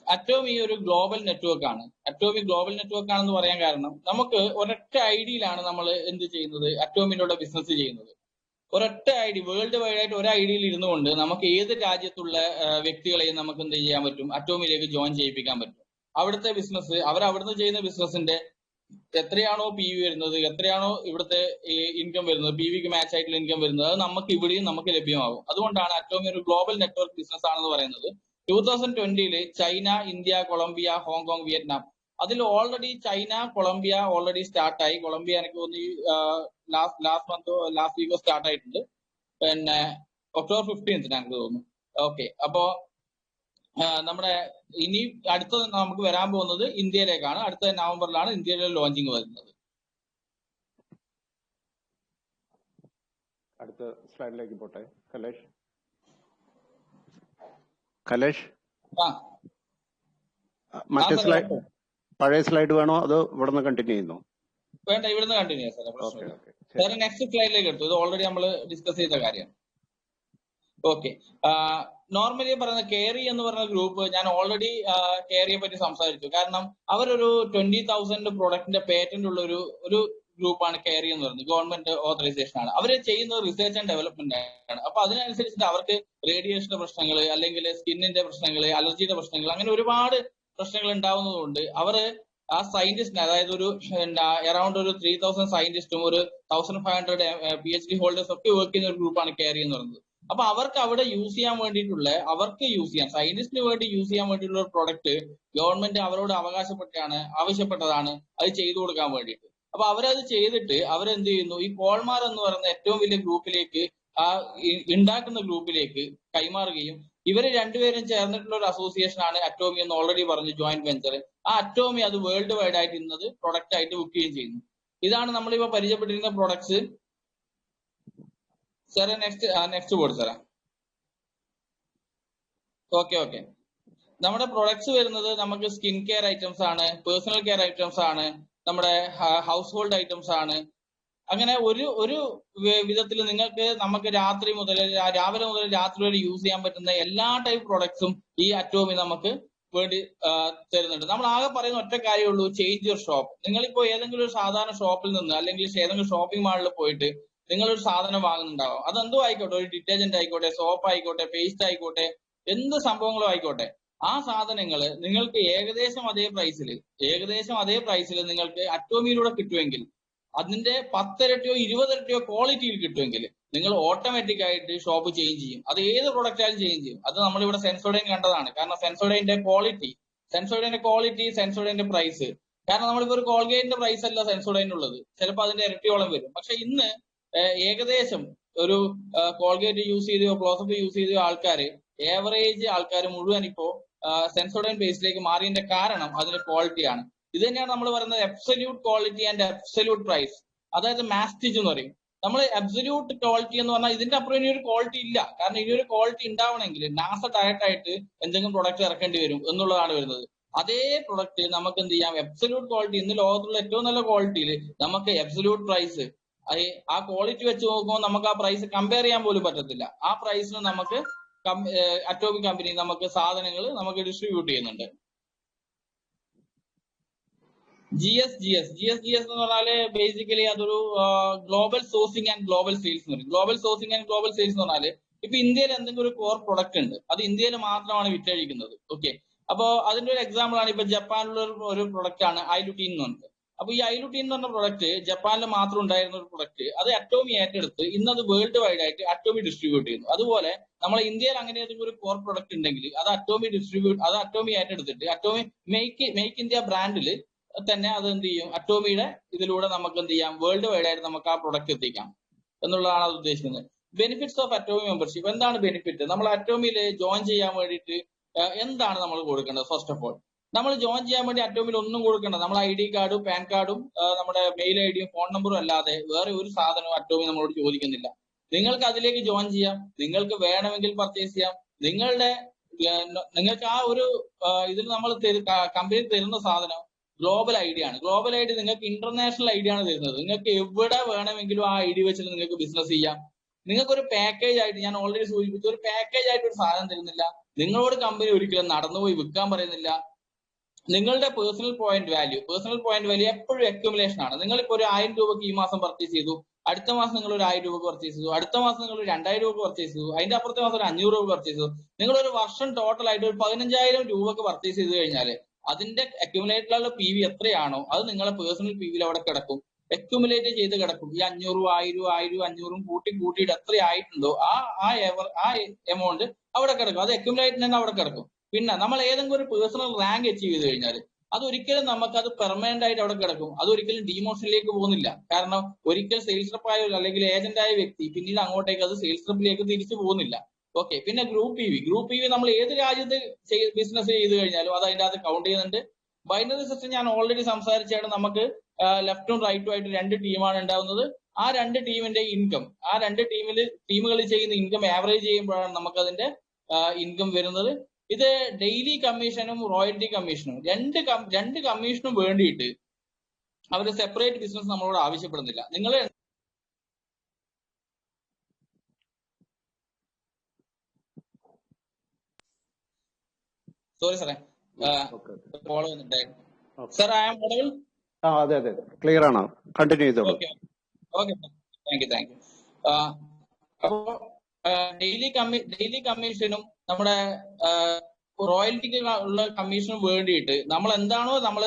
S1: അറ്റോമി ഒരു ഗ്ലോബൽ നെറ്റ്വർക്ക് ആണ്. അറ്റോമി ഗ്ലോബൽ നെറ്റ്വർക്ക് ആണെന്ന് പറയാൻ കാരണം, നമുക്ക് ഒരൊറ്റ ഐഡിയിലാണ് നമ്മൾ എന്ത് ചെയ്യുന്നത്, അറ്റോമിലൂടെ ബിസിനസ് ചെയ്യുന്നത്. ഒരൊറ്റ ID, വേൾഡ് വൈഡ് ആയിട്ട് ഒരു ഐഡിയിൽ ഇരുന്നുകൊണ്ട് നമുക്ക് ഏത് രാജ്യത്തുള്ള വ്യക്തികളെയും നമുക്ക് എന്ത് ചെയ്യാൻ പറ്റും, അറ്റോമിലേക്ക് ജോയിൻ ചെയ്യിപ്പിക്കാൻ പറ്റും. അവിടുത്തെ ബിസിനസ്, അവിടുന്ന് ചെയ്യുന്ന ബിസിനസിന്റെ എത്രയാണോ PV വരുന്നത്, എത്രയാണോ ഇവിടുത്തെ ഇൻകം വരുന്നത്, PVക്ക് മാച്ച് ആയിട്ടുള്ള ഇൻകം വരുന്നത്, അത് നമുക്ക് ഇവിടെയും നമുക്ക് ലഭ്യമാകും. അതുകൊണ്ടാണ് അറ്റോമി ഒരു ഗ്ലോബൽ നെറ്റ്വർക്ക് ബിസിനസ് ആണെന്ന് പറയുന്നത്. 2020 China, India, Colombia, Hong Kong, Vietnam, അതിൽ ഓൾറെഡി ചൈന, കൊളംബിയ ഓൾറെഡി സ്റ്റാർട്ടായി. കൊളംബിയ എനിക്ക് തോന്നുന്നു ലാസ്റ്റ് വീക്കോ സ്റ്റാർട്ട് ആയിട്ടുണ്ട്. പിന്നെ October 15 എനിക്ക് തോന്നുന്നു. ഓക്കെ, അപ്പോ നമ്മുടെ ഇനി അടുത്ത നമുക്ക് വരാൻ പോകുന്നത് ഇന്ത്യയിലേക്കാണ്. അടുത്ത നവംബറിലാണ് ഇന്ത്യയിലെ ലോഞ്ചിങ് വരുന്നത്.
S2: അടുത്ത സ്ലൈഡിലേക്ക് പോട്ടെ. കലേഷ്, മറ്റേ സ്ലൈഡ്, പഴയ സ്ലൈഡ് വേണോ അതോ ഇവിടുന്ന് കണ്ടിന്യൂ ചെയ്യുന്നു?
S1: വേണ്ട, ഇവിടുന്ന് കണ്ടിന്യൂ സാർ. നെക്സ്റ്റ് സ്ലൈഡിലേക്ക് എടുത്തു. ഇത് ഓൾറെഡി നമ്മൾ ഡിസ്കസ് ചെയ്ത കാര്യമാണ്. ഓക്കെ, നോർമലി പറയുന്ന കെയറി എന്ന് പറഞ്ഞ ഗ്രൂപ്പ്, ഞാൻ ഓൾറെഡി കെയറിയെ പറ്റി സംസാരിച്ചു. കാരണം അവരൊരു 20,000 പ്രൊഡക്റ്റിന്റെ പേറ്റന്റ് ഉള്ള ഒരു ഗ്രൂപ്പാണ് കെയറി എന്ന് പറയുന്നത്. ഗവൺമെന്റ് ഓതറൈസേഷൻ ആണ്. അവർ ചെയ്യുന്നത് റിസർച്ച് ആൻഡ് ഡെവലപ്മെന്റ് ആണ്. അപ്പൊ അതിനനുസരിച്ചിട്ട് അവർക്ക് റേഡിയേഷന്റെ പ്രശ്നങ്ങൾ, അല്ലെങ്കിൽ സ്കിന്നിന്റെ പ്രശ്നങ്ങൾ, അലർജിയുടെ പ്രശ്നങ്ങൾ, അങ്ങനെ ഒരുപാട് പ്രശ്നങ്ങൾ ഉണ്ടാവുന്നതുകൊണ്ട് അവർ ആ സയന്റിസ്റ്റിനെ, അതായത് ഒരു അറൌണ്ട് ഒരു 3,000 സയന്റിസ്റ്റും ഒരു 1,500 PhD ഹോൾഡേഴ്സ് ഒക്കെ വർക്ക് ചെയ്യുന്ന ഒരു ഗ്രൂപ്പാണ് കെയറി എന്ന് പറയുന്നത്. അപ്പൊ അവർക്ക് അവിടെ യൂസ് ചെയ്യാൻ വേണ്ടിയിട്ടുള്ള, സയന്റിസ്റ്റിന് വേണ്ടി യൂസ് ചെയ്യാൻ വേണ്ടിയിട്ടുള്ള ഒരു പ്രൊഡക്റ്റ് ഗവൺമെന്റ് അവരോട് ആവശ്യപ്പെട്ടതാണ് അത് ചെയ്തു കൊടുക്കാൻ വേണ്ടിയിട്ട്. അപ്പൊ അവരത് ചെയ്തിട്ട് അവരെന്ത് ചെയ്യുന്നു, ഈ കോൾമാർ എന്ന് പറയുന്ന ഏറ്റവും വലിയ ഗ്രൂപ്പിലേക്ക്, ആ ഉണ്ടാക്കുന്ന ഗ്രൂപ്പിലേക്ക് കൈമാറുകയും, ഇവര് രണ്ടുപേരും ചേർന്നിട്ടുള്ള ഒരു അസോസിയേഷൻ ആണ് അറ്റോമി എന്ന് ഓൾറെഡി പറഞ്ഞു, ജോയിന്റ് വെഞ്ചർ. ആ അറ്റോമി അത് വേൾഡ് വൈഡ് ആയിട്ട് ഇന്നത് പ്രൊഡക്റ്റ് ആയിട്ട് ബുക്ക് ചെയ്യുകയും ചെയ്യുന്നു. ഇതാണ് നമ്മളിപ്പോ പരിചയപ്പെട്ടിരുന്ന പ്രൊഡക്ട്സ്. സാറേ നെക്സ്റ്റ് ബോർഡ് സാറേ. ഓക്കെ, നമ്മുടെ പ്രൊഡക്ട്സ് വരുന്നത് നമുക്ക് സ്കിൻ കെയർ ഐറ്റംസ് ആണ്, പേഴ്സണൽ കെയർ ഐറ്റംസ് ആണ്, നമ്മുടെ ഹൗസ് ഹോൾഡ് ഐറ്റംസ് ആണ്. അങ്ങനെ ഒരു വിധത്തിൽ നമുക്ക് രാവിലെ മുതൽ രാത്രി വരെ യൂസ് ചെയ്യാൻ പറ്റുന്ന എല്ലാ ടൈപ്പ് പ്രൊഡക്ട്സും ഈ അറ്റോമി നമുക്ക് വേണ്ടി തരുന്നുണ്ട്. നമ്മൾ ആകെ പറയുന്ന ഒറ്റ കാര്യമുള്ളൂ, ചേഞ്ച് യുവർ ഷോപ്പ്. നിങ്ങളിപ്പോ ഏതെങ്കിലും ഒരു സാധാരണ ഷോപ്പിൽ നിന്ന്, അല്ലെങ്കിൽ ഏതെങ്കിലും ഷോപ്പിംഗ് മാളിൽ പോയിട്ട് നിങ്ങളൊരു സാധനം വാങ്ങുന്നുണ്ടാവും. അതെന്തോ ആയിക്കോട്ടെ, ഒരു ഡിറ്റർജന്റ് ആയിക്കോട്ടെ, സോപ്പ് ആയിക്കോട്ടെ, പേസ്റ്റ് ആയിക്കോട്ടെ, എന്ത് സംഭവങ്ങളും ആയിക്കോട്ടെ, ആ സാധനങ്ങൾ നിങ്ങൾക്ക് ഏകദേശം അതേ പ്രൈസിൽ നിങ്ങൾക്ക് അറ്റോമിയിലൂടെ കിട്ടുമെങ്കിൽ, അതിന്റെ 10 ഇരട്ടിയോ 20 ഇരട്ടിയോ ക്വാളിറ്റിയിൽ കിട്ടുമെങ്കിൽ നിങ്ങൾ ഓട്ടോമാറ്റിക് ആയിട്ട് ഷോപ്പ് ചേഞ്ച് ചെയ്യും. അത് ഏത് പ്രൊഡക്റ്റ് ആയാലും ചേഞ്ച് ചെയ്യും. അത് നമ്മളിവിടെ സെൻസോഡൈൻ കണ്ടതാണ്. കാരണം സെൻസോഡൈന്റെ ക്വാളിറ്റി, സെൻസോഡൈന്റെ പ്രൈസ്, കാരണം നമ്മളിപ്പോ ഒരു കോൾഗേറ്റിന്റെ പ്രൈസ് അല്ല സെൻസോഡൈൻ ഉള്ളത്, ചിലപ്പോൾ അതിന്റെ ഇരട്ടിയോളം വരും. പക്ഷെ ഇന്ന് ഏകദേശം ഒരു കോൾഗേറ്റ് യൂസ് ചെയ്തോ ക്ലോസപ്പ് യൂസ് ചെയ്തോ ഏവറേജ് ആൾക്കാർ മുഴുവൻ ഇപ്പോ സെൻസോഡൈൻ ബേസിലേക്ക് മാറിയതിന്റെ കാരണം അതിന്റെ ക്വാളിറ്റിയാണ്. ഇത് തന്നെയാണ് നമ്മൾ പറയുന്നത് absolute quality and absolute price. അതായത് മാസ്റ്റിജ് എന്ന് പറയും. നമ്മൾ അബ്സല്യൂട്ട് ക്വാളിറ്റി എന്ന് പറഞ്ഞാൽ ഇതിന്റെ അപ്പുറം ഇനി ഒരു ക്വാളിറ്റി ഇല്ല. കാരണം ഇനി ഒരു ക്വാളിറ്റി ഉണ്ടാവണമെങ്കിൽ നാസ ഡയറക്റ്റ് ആയിട്ട് എന്തെങ്കിലും പ്രൊഡക്റ്റ് ഇറക്കേണ്ടി വരും എന്നുള്ളതാണ് വരുന്നത്. അതേ പ്രൊഡക്റ്റ് നമുക്ക് എന്ത് ചെയ്യാം, അബ്സല്യൂട്ട് ക്വാളിറ്റി, ഇന്ന് ലോകത്തുള്ള ഏറ്റവും നല്ല ക്വാളിറ്റിയിൽ നമുക്ക് അബ്സല്യൂട്ട് പ്രൈസ്, ആ ക്വാളിറ്റി വെച്ച് നോക്കുമ്പോൾ നമുക്ക് ആ പ്രൈസ് കമ്പയർ ചെയ്യാൻ പോലും പറ്റത്തില്ല. ആ പ്രൈസിന് നമുക്ക് അറ്റോമിക് കമ്പനി നമുക്ക് സാധനങ്ങൾ നമുക്ക് ഡിസ്ട്രിബ്യൂട്ട് ചെയ്യുന്നുണ്ട്. GSGS എന്ന് പറഞ്ഞാല് ബേസിക്കലി അതൊരു global sourcing and global sales എന്ന് പറയും. Global sourcing and global sales എന്ന് പറഞ്ഞാല് ഇപ്പൊ ഇന്ത്യയിൽ എന്തെങ്കിലും ഒരു കോർ പ്രൊഡക്റ്റ് ഉണ്ട്, അത് ഇന്ത്യയിൽ മാത്രമാണ് വിറ്റഴിക്കുന്നത്. ഓക്കെ, അപ്പൊ അതിന്റെ ഒരു എക്സാമ്പിൾ ആണ് ഇപ്പൊ ജപ്പാനിലുള്ള ഒരു പ്രൊഡക്റ്റ് ആണ് ഐലുട്ടീൻ എന്ന് പറഞ്ഞത്. അപ്പൊ ഈ ഐലുട്ടീൻ എന്ന് പറഞ്ഞ പ്രൊഡക്റ്റ് ജപ്പാനിൽ മാത്രം ഉണ്ടായിരുന്ന ഒരു പ്രൊഡക്റ്റ്, അത് അറ്റോമി ഏറ്റെടുത്ത് ഇന്ന് അത് വേൾഡ് വൈഡ് ആയിട്ട് അറ്റോമി ഡിസ്ട്രിബ്യൂട്ട് ചെയ്യുന്നു. അതുപോലെ നമ്മളെ ഇന്ത്യയിൽ അങ്ങനെ ഏതെങ്കിലും ഒരു കോർ പ്രൊഡക്റ്റ് ഉണ്ടെങ്കിൽ അത് അറ്റോമി ഏറ്റെടുത്തിട്ട് അറ്റോമി മേക്ക് ഇന്ത്യ ബ്രാൻഡിൽ തന്നെ അത് എന്ത് ചെയ്യും, അറ്റോമിയുടെ ഇതിലൂടെ നമുക്ക് എന്ത് ചെയ്യാം, വേൾഡ് വൈഡ് ആയിട്ട് നമുക്ക് ആ പ്രൊഡക്റ്റ് എത്തിക്കാം എന്നുള്ളതാണ് അത് ഉദ്ദേശിക്കുന്നത്. Benefits of അറ്റോമി membership. എന്താണ് ബെനിഫിറ്റ്? നമ്മൾ അറ്റോമിയിൽ ജോയിൻ ചെയ്യാൻ വേണ്ടിയിട്ട് എന്താണ് നമ്മൾ കൊടുക്കേണ്ടത്? ഫസ്റ്റ് ഓഫ് ഓൾ നമ്മൾ ജോയിൻ ചെയ്യാൻ വേണ്ടി അറ്റോമിൽ ഒന്നും കൊടുക്കേണ്ടത്, നമ്മൾ ID കാർഡും പാൻ കാർഡും നമ്മുടെ മെയിൽ ഐഡിയും ഫോൺ നമ്പറും അല്ലാതെ വേറെ ഒരു സാധനവും അറ്റോമി നമ്മളോട് ചോദിക്കുന്നില്ല. നിങ്ങൾക്ക് അതിലേക്ക് ജോയിൻ ചെയ്യാം, നിങ്ങൾക്ക് വേണമെങ്കിൽ പർച്ചേസ് ചെയ്യാം. നിങ്ങൾക്ക് ആ ഒരു ഇതിൽ നമ്മൾ കമ്പനി തരുന്ന സാധനം ഗ്ലോബൽ ID ആണ്. ഗ്ലോബൽ ID നിങ്ങൾക്ക് ഇന്റർനാഷണൽ ID ആണ് തരുന്നത്. നിങ്ങൾക്ക് എവിടെ വേണമെങ്കിലും ആ ID വെച്ചിട്ട് നിങ്ങൾക്ക് ബിസിനസ് ചെയ്യാം. നിങ്ങൾക്ക് ഒരു പാക്കേജ് ആയിട്ട്, ഞാൻ ഓൾറെഡി സൂചിപ്പിച്ചു, ഒരു പാക്കേജ് ആയിട്ട് ഒരു സാധനം തരുന്നില്ല. നിങ്ങളോട് കമ്പനി ഒരിക്കലും നടന്നുപോയി വിൽക്കാൻ പറയുന്നില്ല. നിങ്ങളുടെ പേഴ്സണൽ പോയിന്റ് വാല്യൂ എപ്പോഴും അക്യുമുലേഷൻ ആണ്. നിങ്ങളിപ്പോ ഒരു 1000 രൂപക്ക് ഈ മാസം പർച്ചേസ് ചെയ്തു, അടുത്ത മാസം നിങ്ങൾ ഒരു 1000 രൂപക്ക് പർച്ചേസ് ചെയ്തു, അടുത്ത മാസം നിങ്ങൾ 2000 രൂപക്ക് പർച്ചേസ് ചെയ്തു, അതിന്റെ അപ്പുറത്തെ മാസം ഒരു 500 രൂപ പർച്ചേസ് ചെയ്തു. നിങ്ങൾ ഒരു വർഷം ടോട്ടൽ ആയിട്ട് ഒരു 15000 രൂപക്ക് പർച്ചേസ് ചെയ്ത് കഴിഞ്ഞാൽ അതിന്റെ അക്യുമുലേറ്ററിലുള്ള PV എത്രയാണോ അത് നിങ്ങളെ പേഴ്സണൽ PV അവിടെ കിടക്കും, അക്യുമുലേറ്റ് ചെയ്ത് കിടക്കും. ഈ 500, 1000, 500 കൂട്ടിയിട്ട് എത്രയായിട്ടുണ്ടോ ആ എമൗണ്ട് അവിടെ കിടക്കും. അത് അക്യുമുലേറ്റ് തന്നെ അവിടെ കിടക്കും. പിന്നെ നമ്മൾ ഏതെങ്കിലും ഒരു പേഴ്സണൽ റാങ്ക് അച്ചീവ് ചെയ്ത് കഴിഞ്ഞാൽ അതൊരിക്കലും നമുക്കത് പെർമനന്റ് ആയിട്ട് അവിടെ കിടക്കും. അതൊരിക്കലും ഡിമോഷനിലേക്ക് പോകുന്നില്ല. കാരണം ഒരിക്കൽ സെയിൽസ് റെപ്പ് ആയ അല്ലെങ്കിൽ ഏജന്റ് ആയ വ്യക്തി പിന്നീട് അങ്ങോട്ടേക്ക് അത് സെയിൽസ് റെപ്പിലേക്ക് തിരിച്ചു പോകുന്നില്ല. ഓക്കെ, പിന്നെ ഗ്രൂപ്പ് PV നമ്മൾ ഏത് രാജ്യത്ത് ബിസിനസ് ചെയ്ത് കഴിഞ്ഞാലും അത് അതിന്റെ അകത്ത് കൗണ്ട് ചെയ്യുന്നുണ്ട്. ബൈനറി സിസ്റ്റം ഞാൻ ഓൾറെഡി സംസാരിച്ചാണ്. നമുക്ക് ലെഫ്റ്റും റൈറ്റും ആയിട്ട് 2 ടീമാണ് ഉണ്ടാവുന്നത്. ആ 2 ടീമിന്റെ ഇൻകം, ആ 2 ടീമുകളിൽ ചെയ്യുന്ന ഇൻകം ആവറേജ് ചെയ്യുമ്പോഴാണ് നമുക്ക് അതിന്റെ ഇൻകം വരുന്നത്. ഇത് ഡെയിലി കമ്മീഷനും റോയൽറ്റി കമ്മീഷനും രണ്ട് കമ്മീഷനും വേണ്ടിയിട്ട് അവർ സെപ്പറേറ്റ് ബിസിനസ് നമ്മളോട് ആവശ്യപ്പെടുന്നില്ല. നിങ്ങൾ സോറി സാറേ, കോൾ വന്നിട്ടായിരുന്നു. Sir I am audible?
S2: അതെ അതെ, ക്ലിയർ ആണോ? കണ്ടിന്യൂ ചെയ്തോളൂ.
S1: Okay, thank you. അപ്പോ ഡെയിലി കമ്മീഷനും നമ്മുടെ റോയൽറ്റിക്ക് ഉള്ള കമ്മീഷനും വേണ്ടിയിട്ട് നമ്മൾ എന്താണോ നമ്മൾ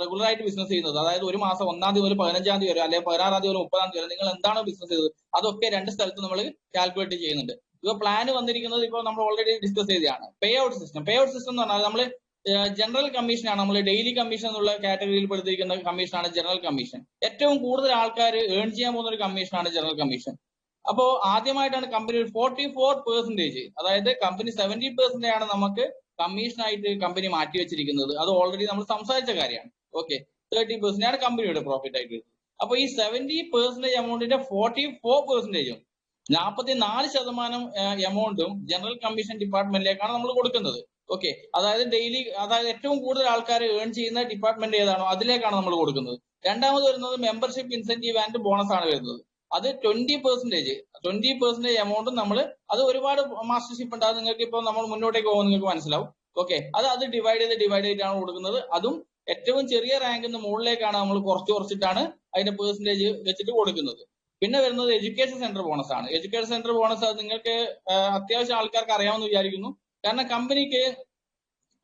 S1: റെഗുലർ ആയിട്ട് ബിസിനസ് ചെയ്യുന്നത്, അതായത് ഒരു മാസം 1-ാം തീയതി മുതൽ 15-ാം തീയതി വരെ, അല്ലെങ്കിൽ 16-ാം തീയതി മുതൽ 30-ാം തീയതി വരെ നിങ്ങൾ എന്താണോ ബിസിനസ് ചെയ്തത് അതൊക്കെ 2 സ്ഥലത്ത് നമ്മൾ കാൽക്കുലേറ്റ് ചെയ്യുന്നുണ്ട്. ഇപ്പൊ പ്ലാൻ വന്നിരിക്കുന്നത് ഇപ്പോൾ നമ്മൾ ഓൾറെഡി ഡിസ്കസ് ചെയ്തതാണ്. പേ ഔട്ട് സിസ്റ്റം എന്ന് പറഞ്ഞാൽ നമ്മൾ ജനറൽ കമ്മീഷനാണ്. നമ്മൾ ഡെയിലി കമ്മീഷൻ എന്നുള്ള കാറ്റഗറിയിൽ പെടുത്തിരിക്കുന്ന കമ്മീഷനാണ് ജനറൽ കമ്മീഷൻ. ഏറ്റവും കൂടുതൽ ആൾക്കാർ ഏൺ ചെയ്യാൻ പോകുന്ന ഒരു കമ്മീഷനാണ് ജനറൽ കമ്മീഷൻ. അപ്പോ ആദ്യമായിട്ടാണ് കമ്പനി 44%, അതായത് കമ്പനി 70% ആണ് നമുക്ക് കമ്മീഷനായിട്ട് കമ്പനി മാറ്റി വെച്ചിരിക്കുന്നത്. അത് ഓൾറെഡി നമ്മൾ സംസാരിച്ച കാര്യമാണ്. ഓക്കെ, 30% ആണ് കമ്പനിയുടെ പ്രോഫിറ്റ് ആയിട്ട് വരുന്നത്. അപ്പൊ ഈ 70% എമൗണ്ടിന്റെ 44%, 44% എമൗണ്ടും ജനറൽ കമ്മീഷൻ ഡിപ്പാർട്ട്മെന്റിലേക്കാണ് നമ്മൾ കൊടുക്കുന്നത്. ഓക്കെ, അതായത് ഏറ്റവും കൂടുതൽ ആൾക്കാർ ഏൺ ചെയ്യുന്ന ഡിപ്പാർട്ട്മെന്റ് ഏതാണോ അതിലേക്കാണ് നമ്മൾ കൊടുക്കുന്നത്. രണ്ടാമത് വരുന്നത് മെമ്പർഷിപ്പ് ഇൻസെന്റീവ് ആൻഡ് ബോണസ് ആണ് വരുന്നത്. അത് 20% എമൗണ്ടും നമ്മൾ, അത് ഒരുപാട് മാസ്റ്റർഷിപ്പ് ഉണ്ട്. അത് നിങ്ങൾക്ക് ഇപ്പോൾ നമ്മൾ മുന്നോട്ടേക്ക് പോകുമ്പോൾ നിങ്ങൾക്ക് മനസ്സിലാവും. ഓക്കെ, അത് ഡിവൈഡ് ചെയ്തിട്ടാണ് കൊടുക്കുന്നത്. അതും ഏറ്റവും ചെറിയ റാങ്കിൽ നിന്ന് മുകളിലേക്കാണ് നമ്മൾ കുറച്ചിട്ടാണ് അതിന്റെ പെർസെന്റേജ് വെച്ചിട്ട് കൊടുക്കുന്നത്. പിന്നെ വരുന്നത് എഡ്യൂക്കേഷൻ സെന്റർ ബോണസ് ആണ്. എഡ്യൂക്കേഷൻ സെന്റർ ബോണസ് അത് നിങ്ങൾക്ക് അത്യാവശ്യം ആൾക്കാർക്ക് അറിയാമെന്ന് വിചാരിക്കുന്നു. കാരണം കമ്പനിക്ക്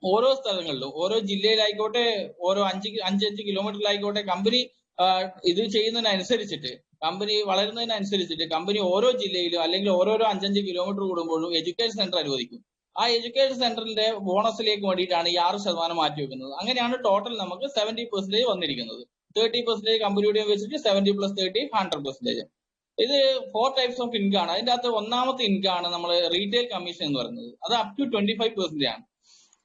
S1: ഓരോ സ്ഥലങ്ങളിലും, ഓരോ ജില്ലയിലായിക്കോട്ടെ, ഓരോ 5 കിലോമീറ്ററിലായിക്കോട്ടെ, കമ്പനി ഇത് ചെയ്യുന്നതിനനുസരിച്ചിട്ട്, കമ്പനി വളരുന്നതിനനുസരിച്ചിട്ട് കമ്പനി ഓരോ ജില്ലയിലും അല്ലെങ്കിൽ ഓരോരോ 5 കിലോമീറ്റർ കൂടുമ്പോഴും എഡ്യൂക്കേഷൻ സെന്റർ അനുവദിക്കും. ആ എഡ്യൂക്കേഷൻ സെന്ററിന്റെ ബോണസിലേക്ക് വേണ്ടിയിട്ടാണ് ഈ 6% മാറ്റി വെക്കുന്നത്. അങ്ങനെയാണ് ടോട്ടൽ നമുക്ക് 70% വന്നിരിക്കുന്നത്. 30% കമ്പനിയുടെ വെച്ചിട്ട് 70 + 30 100%. ഇത് 4 ടൈപ്സ് ഓഫ് ഇൻകം ആണ്. അതിന്റെ അകത്ത് ഒന്നാമത്തെ ഇൻകം ആണ് നമ്മൾ റീറ്റെയിൽ കമ്മീഷൻ എന്ന് പറയുന്നത്. അത് അപ് ടു 25% ആണ്.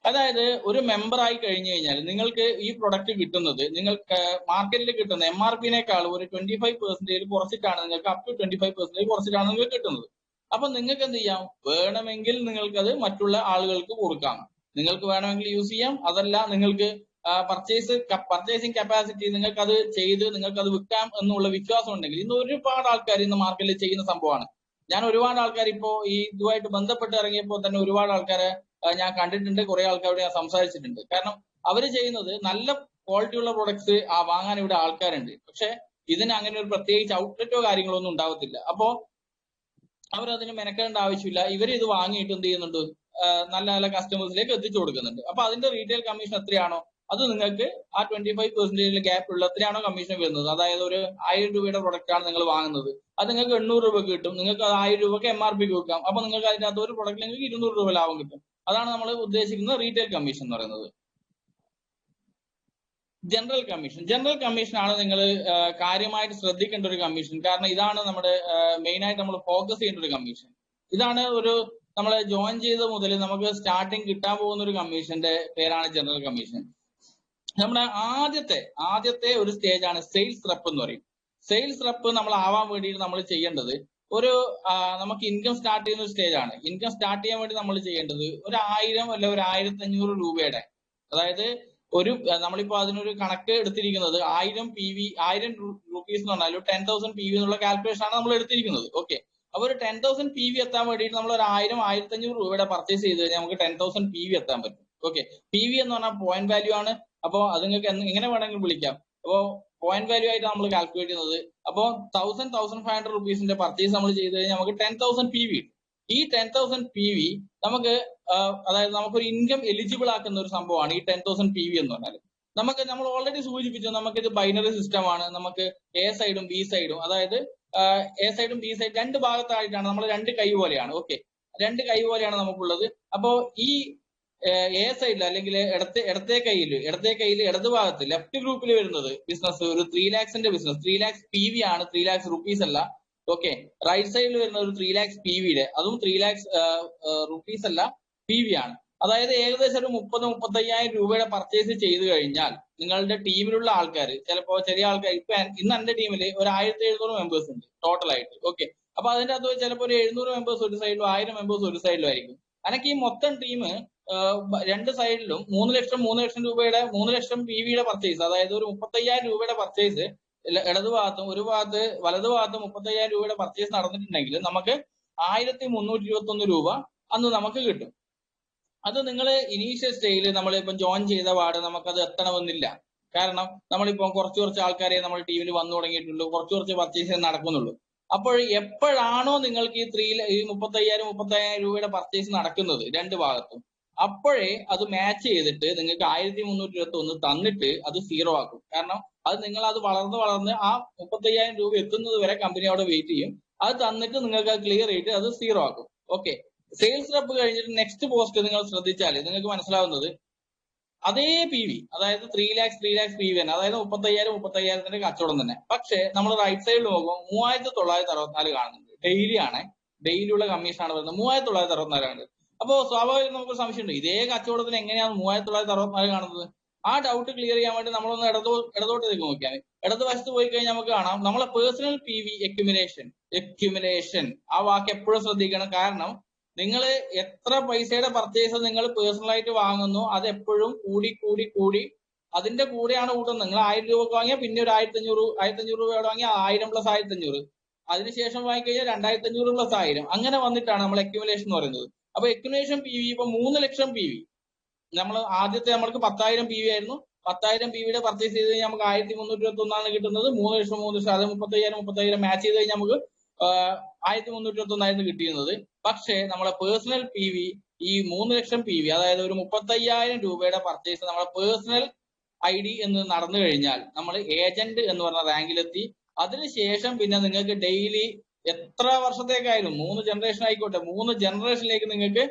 S1: അതായത് ഒരു മെമ്പർ ആയി കഴിഞ്ഞു കഴിഞ്ഞാൽ നിങ്ങൾക്ക് ഈ പ്രൊഡക്റ്റ് കിട്ടുന്നത്, നിങ്ങൾക്ക് മാർക്കറ്റിൽ കിട്ടുന്ന MRP-നേക്കാൾ ഒരു 25% കുറച്ചിട്ടാണ്, നിങ്ങൾക്ക് അപ് ടു 25% കുറച്ചിട്ടാണ് നിങ്ങൾക്ക് കിട്ടുന്നത്. അപ്പൊ നിങ്ങൾക്ക് എന്ത് ചെയ്യാം? വേണമെങ്കിൽ നിങ്ങൾക്കത് മറ്റുള്ള ആളുകൾക്ക് കൊടുക്കാം, നിങ്ങൾക്ക് വേണമെങ്കിൽ യൂസ് ചെയ്യാം. അതല്ല നിങ്ങൾക്ക് പർച്ചേസിങ് കപ്പാസിറ്റി നിങ്ങൾക്ക് അത് ചെയ്ത് നിങ്ങൾക്ക് അത് വിൽക്കാം എന്നുള്ള വിശ്വാസം ഉണ്ടെങ്കിൽ, ഇന്ന് ഒരുപാട് ആൾക്കാർ ഇന്ന് മാർക്കറ്റിൽ ചെയ്യുന്ന സംഭവമാണ്. ഞാൻ ഒരുപാട് ആൾക്കാർ ഇപ്പോ ഈ ഇതുമായിട്ട് ബന്ധപ്പെട്ട് ഇറങ്ങിയപ്പോൾ തന്നെ ഒരുപാട് ആൾക്കാരെ ഞാൻ കണ്ടിട്ടുണ്ട്, കുറെ ആൾക്കാരോട് ഞാൻ സംസാരിച്ചിട്ടുണ്ട്. കാരണം അവര് ചെയ്യുന്നത് നല്ല ക്വാളിറ്റി ഉള്ള പ്രൊഡക്ട്സ് വാങ്ങാൻ ഇവിടെ ആൾക്കാരുണ്ട്. പക്ഷെ ഇതിന് അങ്ങനെ ഒരു പ്രത്യേകിച്ച് ഔട്ട്ലെറ്റോ കാര്യങ്ങളോ ഒന്നും ഉണ്ടാവത്തില്ല. അപ്പോ അവരതിന് മെനക്കേണ്ട ആവശ്യമില്ല. ഇവർ ഇത് വാങ്ങിയിട്ട് എന്ത് ചെയ്യുന്നുണ്ട്? നല്ല നല്ല കസ്റ്റമേഴ്സിലേക്ക് എത്തിച്ചു കൊടുക്കുന്നുണ്ട്. അപ്പൊ അതിന്റെ റീറ്റെയിൽ കമ്മീഷൻ എത്രയാണോ അത് നിങ്ങൾക്ക് ആ 25% ഗ്യാപ്പ് ഉള്ള എത്രയാണോ കമ്മീഷൻ വരുന്നത്, അതായത് ഒരു 1000 രൂപയുടെ പ്രൊഡക്റ്റ് ആണ് നിങ്ങൾ വാങ്ങുന്നത്, അത് നിങ്ങൾക്ക് 800 രൂപക്ക് കിട്ടും. നിങ്ങൾക്ക് 1000 രൂപക്ക് MRP-ക്ക് വിൽക്കാം. അപ്പൊ നിങ്ങൾക്ക് അതിന്റെ അകത്ത് ഒരു പ്രൊഡക്റ്റ് നിങ്ങൾക്ക് 200 രൂപ ലാഭം കിട്ടും. അതാണ് നമ്മൾ ഉദ്ദേശിക്കുന്ന റീറ്റെയിൽ കമ്മീഷൻ എന്ന് പറയുന്നത്. ജനറൽ കമ്മീഷൻ ആണ് നിങ്ങൾ കാര്യമായിട്ട് ശ്രദ്ധിക്കേണ്ട ഒരു കമ്മീഷൻ. കാരണം ഇതാണ് നമ്മുടെ മെയിൻ ആയിട്ട് നമ്മൾ ഫോക്കസ് ചെയ്യേണ്ട ഒരു കമ്മീഷൻ. ഇതാണ് ഒരു നമ്മളെ ജോയിൻ ചെയ്ത മുതൽ നമുക്ക് സ്റ്റാർട്ടിങ് കിട്ടാൻ പോകുന്ന ഒരു കമ്മീഷന്റെ പേരാണ് ജനറൽ കമ്മീഷൻ. നമ്മുടെ ആദ്യത്തെ ഒരു സ്റ്റേജ് ആണ് സെയിൽസ് റെപ്പ് എന്ന് പറയും. സെയിൽസ് റെപ്പ് നമ്മൾ ആവാൻ വേണ്ടിയിട്ട് നമ്മൾ ചെയ്യേണ്ടത് ഒരു നമുക്ക് ഇൻകം സ്റ്റാർട്ട് ചെയ്യുന്ന ഒരു സ്റ്റേജ് ആണ്. ഇൻകം സ്റ്റാർട്ട് ചെയ്യാൻ വേണ്ടി നമ്മൾ ചെയ്യേണ്ടത് ഒരു 1000 അല്ല ഒരു 1500 രൂപയുടെ, അതായത് ഒരു നമ്മളിപ്പോ അതിനൊരു കണക്ക് എടുത്തിരിക്കുന്നത് 1000 റുപ്പീസ് എന്ന് പറഞ്ഞാൽ 10,000 PV എന്നുള്ള കാൽക്കുലേഷൻ ആണ് നമ്മൾ എടുത്തിരിക്കുന്നത്. ഓക്കെ, അപ്പൊ ഒരു 10,000 PV എത്താൻ വേണ്ടിയിട്ട് നമ്മൾ ഒരു 1000-1500 രൂപയുടെ പർച്ചേസ് ചെയ്ത് കഴിഞ്ഞാൽ നമുക്ക് 10,000 PV എത്താൻ പറ്റും. ഓക്കെ, PV എന്ന് പറഞ്ഞാൽ പോയിന്റ് വാല്യൂ ആണ്. അപ്പോ അത് നിങ്ങൾക്ക് എങ്ങനെ വേണമെങ്കിലും വിളിക്കാം. അപ്പോ പോയിന്റ് വാല്യൂ ആയിട്ട് നമ്മൾ കാൽക്കുലേറ്റ് ചെയ്യുന്നത്. അപ്പോൾ 1,500 റുപ്പീസിന്റെ പർച്ചേസ് നമ്മൾ ചെയ്ത് കഴിഞ്ഞാൽ നമുക്ക് 10,000 PV. ഈ 10,000 PV നമുക്ക് അതായത് നമുക്കൊരു ഇൻകം എലിജിബിൾ ആക്കുന്ന ഒരു സംഭവമാണ് ഈ 10,000 PV എന്ന് പറഞ്ഞാൽ. നമ്മൾ ഓൾറെഡി സൂചിപ്പിച്ചു, നമുക്കിത് ബൈനറി സിസ്റ്റം ആണ്. നമുക്ക് എ സൈഡും ബി സൈഡും, അതായത് എ സൈഡും ബി സൈഡ് രണ്ട് ഭാഗത്തായിട്ടാണ്, നമ്മൾ രണ്ട് കൈ പോലെയാണ്. ഓക്കെ, രണ്ട് കൈ പോലെയാണ് നമുക്കുള്ളത്. അപ്പോ ഈ എ സൈഡിൽ അല്ലെങ്കിൽ ഇടത്തെ കയ്യിൽ ഇടത് ഭാഗത്ത് ലെഫ്റ്റ് ഗ്രൂപ്പിൽ വരുന്നത് ബിസിനസ് ഒരു 3 lakhs-ന്റെ ബിസിനസ്, 3 lakhs PV ആണ്, 3 lakhs റുപ്പീസ് അല്ല. ഓക്കെ, റൈറ്റ് സൈഡിൽ വരുന്ന ഒരു 3 lakhs PV-യുടെ, അതും 3 lakhs റുപ്പീസ് അല്ല, PV ആണ്. അതായത് ഏകദേശം ഒരു 30-35,000 രൂപയുടെ പർച്ചേസ് ചെയ്ത് കഴിഞ്ഞാൽ നിങ്ങളുടെ ടീമിലുള്ള ആൾക്കാർ, ചിലപ്പോ ചെറിയ ആൾക്കാർ, ഇപ്പൊ ഇന്ന് എന്റെ ടീമിൽ ഒരു 1700 മെമ്പേഴ്സ് ഉണ്ട് ടോട്ടൽ ആയിട്ട്. ഓക്കെ, അപ്പൊ അതിന്റെ അകത്ത് ചിലപ്പോൾ ഒരു 700 മെമ്പേഴ്സ് ഒരു സൈഡിലും 1000 മെമ്പേഴ്സ് ഒരു സൈഡിലും ആയിരിക്കും. അനക്ക് ഈ മൊത്തം ടീം രണ്ട് സൈഡിലും 3 ലക്ഷം രൂപയുടെ 3 ലക്ഷം PV-യുടെ പർച്ചേസ്, അതായത് ഒരു 35,000 രൂപയുടെ പർച്ചേസ് ഇടതുഭാഗത്തും ഒരു ഭാഗത്ത് വലതുഭാഗത്തും 35,000 രൂപയുടെ പർച്ചേസ് നടന്നിട്ടുണ്ടെങ്കിൽ നമുക്ക് 1321 രൂപ അന്ന് നമുക്ക് കിട്ടും. അത് നിങ്ങൾ ഇനീഷ്യൽ സ്റ്റേജിൽ നമ്മളിപ്പം ജോയിൻ ചെയ്ത പാട് നമുക്കത് എത്തണമെന്നില്ല. കാരണം നമ്മളിപ്പം കുറച്ച് ആൾക്കാരെ നമ്മൾ ടീമിൽ വന്നു തുടങ്ങിയിട്ടുള്ളൂ, കുറച്ച് പർച്ചേസ് നടക്കുന്നുള്ളൂ. അപ്പോൾ എപ്പോഴാണോ നിങ്ങൾക്ക് ഈ 35,000 രൂപയുടെ പർച്ചേസ് നടക്കുന്നത് രണ്ട് ഭാഗത്തും, അപ്പോഴേ അത് മാച്ച് ചെയ്തിട്ട് നിങ്ങൾക്ക് 1321 തന്നിട്ട് അത് 0 ആക്കും. കാരണം അത് നിങ്ങൾ അത് വളർന്ന് ആ 35,000 രൂപ എത്തുന്നത് വരെ കമ്പനി അവിടെ വെയിറ്റ് ചെയ്യും. അത് തന്നിട്ട് നിങ്ങൾക്ക് അത് ക്ലിയർ ചെയ്തിട്ട് അത് 0 ആക്കും. ഓക്കെ, സെയിൽസ് റെപ്പ് കഴിഞ്ഞിട്ട് നെക്സ്റ്റ് പോസ്റ്റ് നിങ്ങൾ ശ്രദ്ധിച്ചാൽ നിങ്ങൾക്ക് മനസ്സിലാവുന്നത് അതേ PV, അതായത് 3 lakhs PV തന്നെ, അതായത് 35,000 കച്ചവടം തന്നെ. പക്ഷെ നമ്മൾ റൈറ്റ് സൈഡിൽ നോക്കുമ്പോൾ 3,964 കാണുന്നുണ്ട്. ഡെയിലിയുള്ള കമ്മീഷനാണ് വരുന്നത്. 3,964 കാണുന്നത്. അപ്പോ സ്വാഭാവികം നമുക്ക് സംശയമുണ്ട്, ഇതേ കച്ചവടത്തിന് എങ്ങനെയാണ് 3,964 കാണുന്നത്? ആ ഡൗട്ട് ക്ലിയർ ചെയ്യാൻ വേണ്ടി നമ്മളൊന്ന് ഇടതോട്ടേക്ക് നോക്കിയാൽ, ഇടതുവശത്ത് പോയി കഴിഞ്ഞാൽ നമുക്ക് കാണാം നമ്മളെ പേഴ്സണൽ PV എക്യുമുലേഷൻ. ആ വാക്ക് എപ്പോഴും ശ്രദ്ധിക്കണം. കാരണം നിങ്ങൾ എത്ര പൈസയുടെ പർച്ചേസ് നിങ്ങൾ പേഴ്സണലായിട്ട് വാങ്ങുന്നു അത് എപ്പോഴും കൂടി അതിന്റെ കൂടെയാണ് കൂട്ടുന്നത്. നിങ്ങൾ 1000 രൂപക്ക് വാങ്ങിയാൽ പിന്നെ ഒരു 1,500 രൂപയോടെ വാങ്ങിയാൽ 1000 + 1,500, അതിനുശേഷം വാങ്ങിക്കഴിഞ്ഞാൽ 2,500 + 1000, അങ്ങനെ വന്നിട്ടാണ് നമ്മൾ എക്യുമുലേഷൻ എന്ന് പറയുന്നത്. അപ്പൊ എക്യുമുലേഷൻ PV ഇപ്പൊ 3 ലക്ഷം PV, നമ്മൾ ആദ്യത്തെ നമ്മൾക്ക് 10,000 PV ആയിരുന്നു, 10,000 PV പർച്ചേസ് ചെയ്ത് കഴിഞ്ഞാൽ നമുക്ക് 1321 കിട്ടുന്നത്. 3 ലക്ഷം 3 ലക്ഷം അത് 30,000 മാച്ച് ചെയ്ത് കഴിഞ്ഞാൽ നമുക്ക് 1321 കിട്ടിയിരുന്നത്. പക്ഷേ നമ്മളെ പേഴ്സണൽ PV ഈ 3 ലക്ഷം PV അതായത് ഒരു 35,000 രൂപയുടെ പർച്ചേസ് നമ്മളെ പേഴ്സണൽ ID എന്ന് നടന്നു കഴിഞ്ഞാൽ നമ്മൾ ഏജന്റ് എന്ന് പറഞ്ഞ റാങ്കിലെത്തി. അതിനുശേഷം പിന്നെ നിങ്ങൾക്ക് ഡെയിലി എത്ര വർഷത്തേക്കായാലും 3 ജനറേഷൻ ആയിക്കോട്ടെ, 3 ജനറേഷനിലേക്ക് നിങ്ങൾക്ക്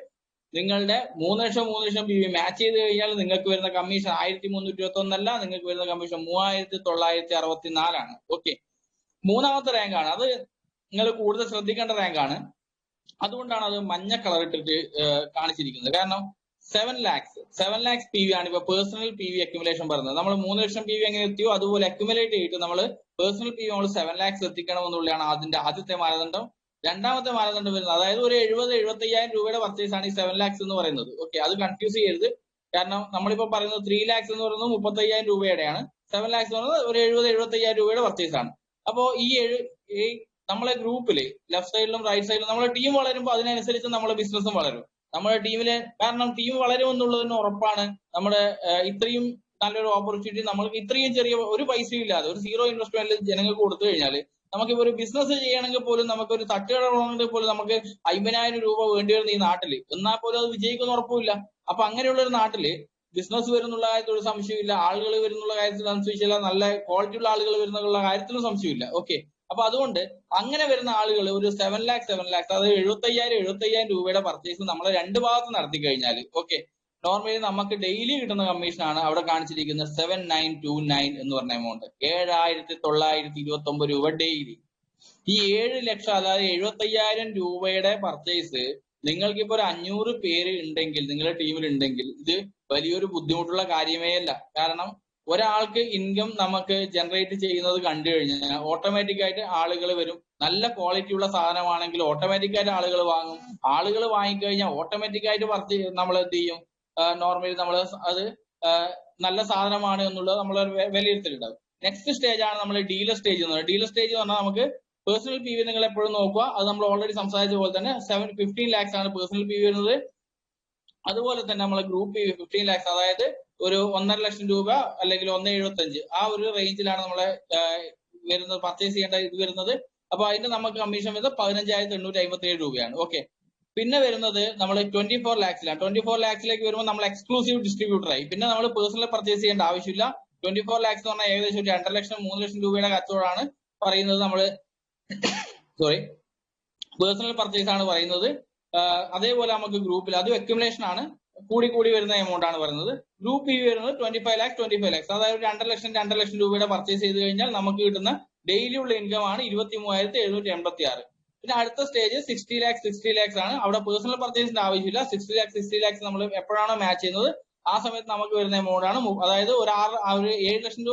S1: നിങ്ങളുടെ 3 ലക്ഷം PV മാച്ച് ചെയ്ത് കഴിഞ്ഞാൽ നിങ്ങൾക്ക് വരുന്ന കമ്മീഷൻ 1321 അല്ല, നിങ്ങൾക്ക് വരുന്ന കമ്മീഷൻ 3,964 ഓക്കെ, മൂന്നാമത്തെ റാങ്കാണ്. അത് നിങ്ങൾ കൂടുതൽ ശ്രദ്ധിക്കേണ്ട റാങ്കാണ്. അതുകൊണ്ടാണ് അത് മഞ്ഞ കളർ ഇട്ടിട്ട് കാണിച്ചിരിക്കുന്നത്. കാരണം 7 lakhs PV ആണ് ഇപ്പൊ പേഴ്സണൽ PV അക്യുമുലേഷൻ പറയുന്നത്. നമ്മൾ 3 ലക്ഷം PV എങ്ങനെ എത്തിയോ അതുപോലെ അക്യുമുലേറ്റ് ചെയ്തിട്ട് നമ്മൾ പേഴ്സണൽ PV നമ്മൾ 7 lakhs എത്തിക്കണം എന്നുള്ളതാണ് അതിന്റെ ആദ്യത്തെ മാനദണ്ഡം. രണ്ടാമത്തെ മാനദണ്ഡം വരുന്നത് അതായത് ഒരു 70-75,000 രൂപയുടെ പർച്ചേസ് ആണ് ഈ 7 lakhs എന്ന് പറയുന്നത്. ഓക്കെ, അത് കൺഫ്യൂസ് ചെയ്യരുത്. കാരണം നമ്മളിപ്പോ പറയുന്നത് 3 lakhs എന്ന് പറയുന്നത് 35,000 രൂപയുടെയാണ്. 7 lakhs എന്ന് പറയുന്നത് ഒരു 70-75,000 രൂപയുടെ പർച്ചേസ് ആണ്. അപ്പോ ഈ നമ്മളെ ഗ്രൂപ്പില് ലെഫ്റ്റ് സൈഡിലും റൈറ്റ് സൈഡിലും നമ്മളെ ടീം വളരുമ്പോൾ അതിനനുസരിച്ച് നമ്മളെ ബിസിനസ്സും വളരും. നമ്മുടെ ടീമിലെ കാരണം ടീം വളരും എന്നുള്ളതിന് ഉറപ്പാണ്. നമ്മുടെ ഇത്രയും നല്ലൊരു ഓപ്പർച്യൂണിറ്റി നമ്മൾക്ക് ഇത്രയും ചെറിയ ഒരു പൈസയും ഇല്ലാതെ ഒരു 0 ഇൻവെസ്റ്റ്മെന്റിൽ ജനങ്ങൾക്ക് കൊടുത്തു കഴിഞ്ഞാൽ നമുക്കിപ്പോ ഒരു ബിസിനസ് ചെയ്യണമെങ്കിൽ പോലും നമുക്കൊരു തട്ടുകട തുടങ്ങണമെങ്കിൽ പോലും നമുക്ക് 50,000 രൂപ വേണ്ടി വരുന്ന ഈ നാട്ടില്, എന്നാൽ പോലും അത് വിജയിക്കുന്ന ഉറപ്പില്ല. അപ്പൊ അങ്ങനെയുള്ള ഒരു നാട്ടില് ബിസിനസ് വരുന്നുള്ള കാര്യത്തിൽ ഒരു സംശയമില്ല, ആളുകൾ വരുന്നുള്ള കാര്യത്തിൽ സംശയിച്ചില്ല, നല്ല ക്വാളിറ്റി ഉള്ള ആളുകൾ വരുന്നുള്ള കാര്യത്തിലും സംശയമില്ല. ഓക്കെ, അപ്പൊ അതുകൊണ്ട് അങ്ങനെ വരുന്ന ആളുകൾ ഒരു 7 lakhs അതായത് 75,000 രൂപയുടെ പർച്ചേസ് നമ്മൾ രണ്ട് ഭാഗത്ത് നടത്തി കഴിഞ്ഞാൽ ഓക്കെ, നോർമലി നമുക്ക് ഡെയിലി കിട്ടുന്ന കമ്മീഷനാണ് അവിടെ കാണിച്ചിരിക്കുന്ന 7,929 എന്ന് പറഞ്ഞ എമൗണ്ട്. 7,929 രൂപ ഡെയിലി. ഈ 7 ലക്ഷം അതായത് 75,000 രൂപയുടെ പർച്ചേസ് നിങ്ങൾക്കിപ്പോ ഒരു 500 പേര് ഉണ്ടെങ്കിൽ നിങ്ങളുടെ ടീമിൽ ഉണ്ടെങ്കിൽ ഇത് വലിയൊരു ബുദ്ധിമുട്ടുള്ള കാര്യമേ അല്ല. കാരണം ഒരാൾക്ക് ഇൻകം നമുക്ക് ജനറേറ്റ് ചെയ്യുന്നത് കണ്ടു കഴിഞ്ഞാൽ ഓട്ടോമാറ്റിക് ആയിട്ട് ആളുകൾ വരും. നല്ല ക്വാളിറ്റി ഉള്ള സാധനമാണെങ്കിൽ ഓട്ടോമാറ്റിക് ആയിട്ട് ആളുകൾ വാങ്ങും. ആളുകൾ വാങ്ങിക്കഴിഞ്ഞാൽ ഓട്ടോമാറ്റിക് ആയിട്ട് നമ്മൾ എന്ത് ചെയ്യും, നോർമലി നമ്മൾ അത് നല്ല സാധനമാണ് എന്നുള്ളത് നമ്മൾ വിലയിരുത്തലുണ്ടാവും. നെക്സ്റ്റ് സ്റ്റേജ് ആണ് നമ്മൾ ഡീലർ സ്റ്റേജ് എന്ന് പറയുന്നത്. ഡീലർ സ്റ്റേജ് എന്ന് പറഞ്ഞാൽ നമുക്ക് പേഴ്സണൽ PV നിങ്ങൾ എപ്പോഴും നോക്കുക. അത് നമ്മൾ ഓൾറെഡി സംസാരിച്ച പോലെ തന്നെ 15 lakhs ആണ് പേഴ്സണൽ PV വരുന്നത്. അതുപോലെ തന്നെ നമ്മളെ ഗ്രൂപ്പ് PV 15 lakhs അതായത് ഒരു 1.5 ലക്ഷം രൂപ അല്ലെങ്കിൽ 1.75 ആ ഒരു റേഞ്ചിലാണ് നമ്മളെ വരുന്നത് പർച്ചേസ് ചെയ്യേണ്ട ഇത് വരുന്നത്. അപ്പൊ അതിന്റെ നമുക്ക് കമ്മീഷൻ വരുന്നത് 15,857 രൂപയാണ്. ഓക്കെ, പിന്നെ വരുന്നത് നമ്മൾ 24 lakhsലാണ്. 24 lakhsലേക്ക് വരുമ്പോൾ നമ്മൾ എക്സ്ക്ലൂസീവ് ഡിസ്ട്രിബ്യൂട്ടർ ആയി. പിന്നെ നമ്മൾ പേഴ്സണൽ പർച്ചേസ് ചെയ്യേണ്ട ആവശ്യമില്ല. 24 lakhs എന്ന് പറഞ്ഞാൽ ഏകദേശം 2.5 ലക്ഷം 3 ലക്ഷം രൂപയുടെ കച്ചവടമാണ് പറയുന്നത്. നമ്മൾ പേഴ്സണൽ പർച്ചേസ് ആണ് പറയുന്നത്. അതേപോലെ നമുക്ക് ഗ്രൂപ്പിൽ അത് അക്യുമുലേഷൻ ആണ്, കൂടി വരുന്ന എമൗണ്ട് ആണ് പറയുന്നത്. ഗ്രൂപ്പ് PV വരുന്നത് 25 lakhs അതായത് 2.5 ലക്ഷം രൂപയുടെ പർച്ചേസ് ചെയ്ത് കഴിഞ്ഞാൽ നമുക്ക് കിട്ടുന്ന ഡെയിലി ഉള്ള ഇൻകം ആണ് 23,786. പിന്നെ അടുത്ത സ്റ്റേജ് 60 lakhs ആണ്. അവിടെ പേഴ്സണൽ പർച്ചേസിന്റെ ആവശ്യമില്ല. 60 lakhs നമ്മൾ എപ്പോഴാണോ മാച്ച് ചെയ്യുന്നത് ആ സമയത്ത് നമുക്ക് വരുന്ന എമൗണ്ട് ആണ്. അതായത് ഒരു 7 ലക്ഷം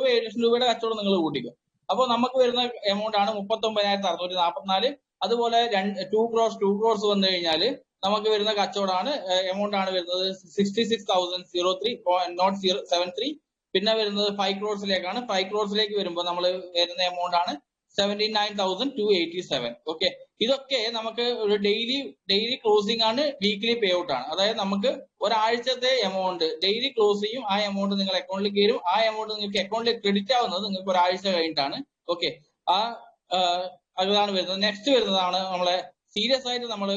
S1: രൂപയുടെ കച്ചവടം നിങ്ങൾ കൂട്ടിക്കും. അപ്പോൾ നമുക്ക് വരുന്ന എമൗണ്ട് ആണ് 39,644. അതുപോലെ 2 crores വന്നു കഴിഞ്ഞാൽ നമുക്ക് വരുന്ന കച്ചവടമാണ് എമൗണ്ട് ആണ് വരുന്നത് 66,003.73. പിന്നെ വരുന്നത് 5 crores 5 crores വരുമ്പോൾ നമ്മൾ വരുന്ന എമൗണ്ട് ആണ് 79,287. ഓക്കെ, ഇതൊക്കെ നമുക്ക് ഒരു ഡെയിലി ക്ലോസിംഗ് ആണ്, വീക്ക്ലി പേ ഔട്ട് ആണ്. അതായത് നമുക്ക് ഒരാഴ്ചത്തെ എമൗണ്ട് ഡെയിലി ക്ലോസ് ചെയ്യും. ആ എമൗണ്ട് നിങ്ങൾ അക്കൗണ്ടിലേക്ക് വരും. ആ എമൗണ്ട് നിങ്ങൾക്ക് അക്കൗണ്ടിലേക്ക് ക്രെഡിറ്റ് ആവുന്നത് നിങ്ങൾക്ക് ഒരാഴ്ച കഴിഞ്ഞിട്ടാണ്. ഓക്കെ, അതാണ് വരുന്നത്. നെക്സ്റ്റ് വരുന്നതാണ് നമ്മളെ സീരിയസ് ആയിട്ട് നമ്മൾ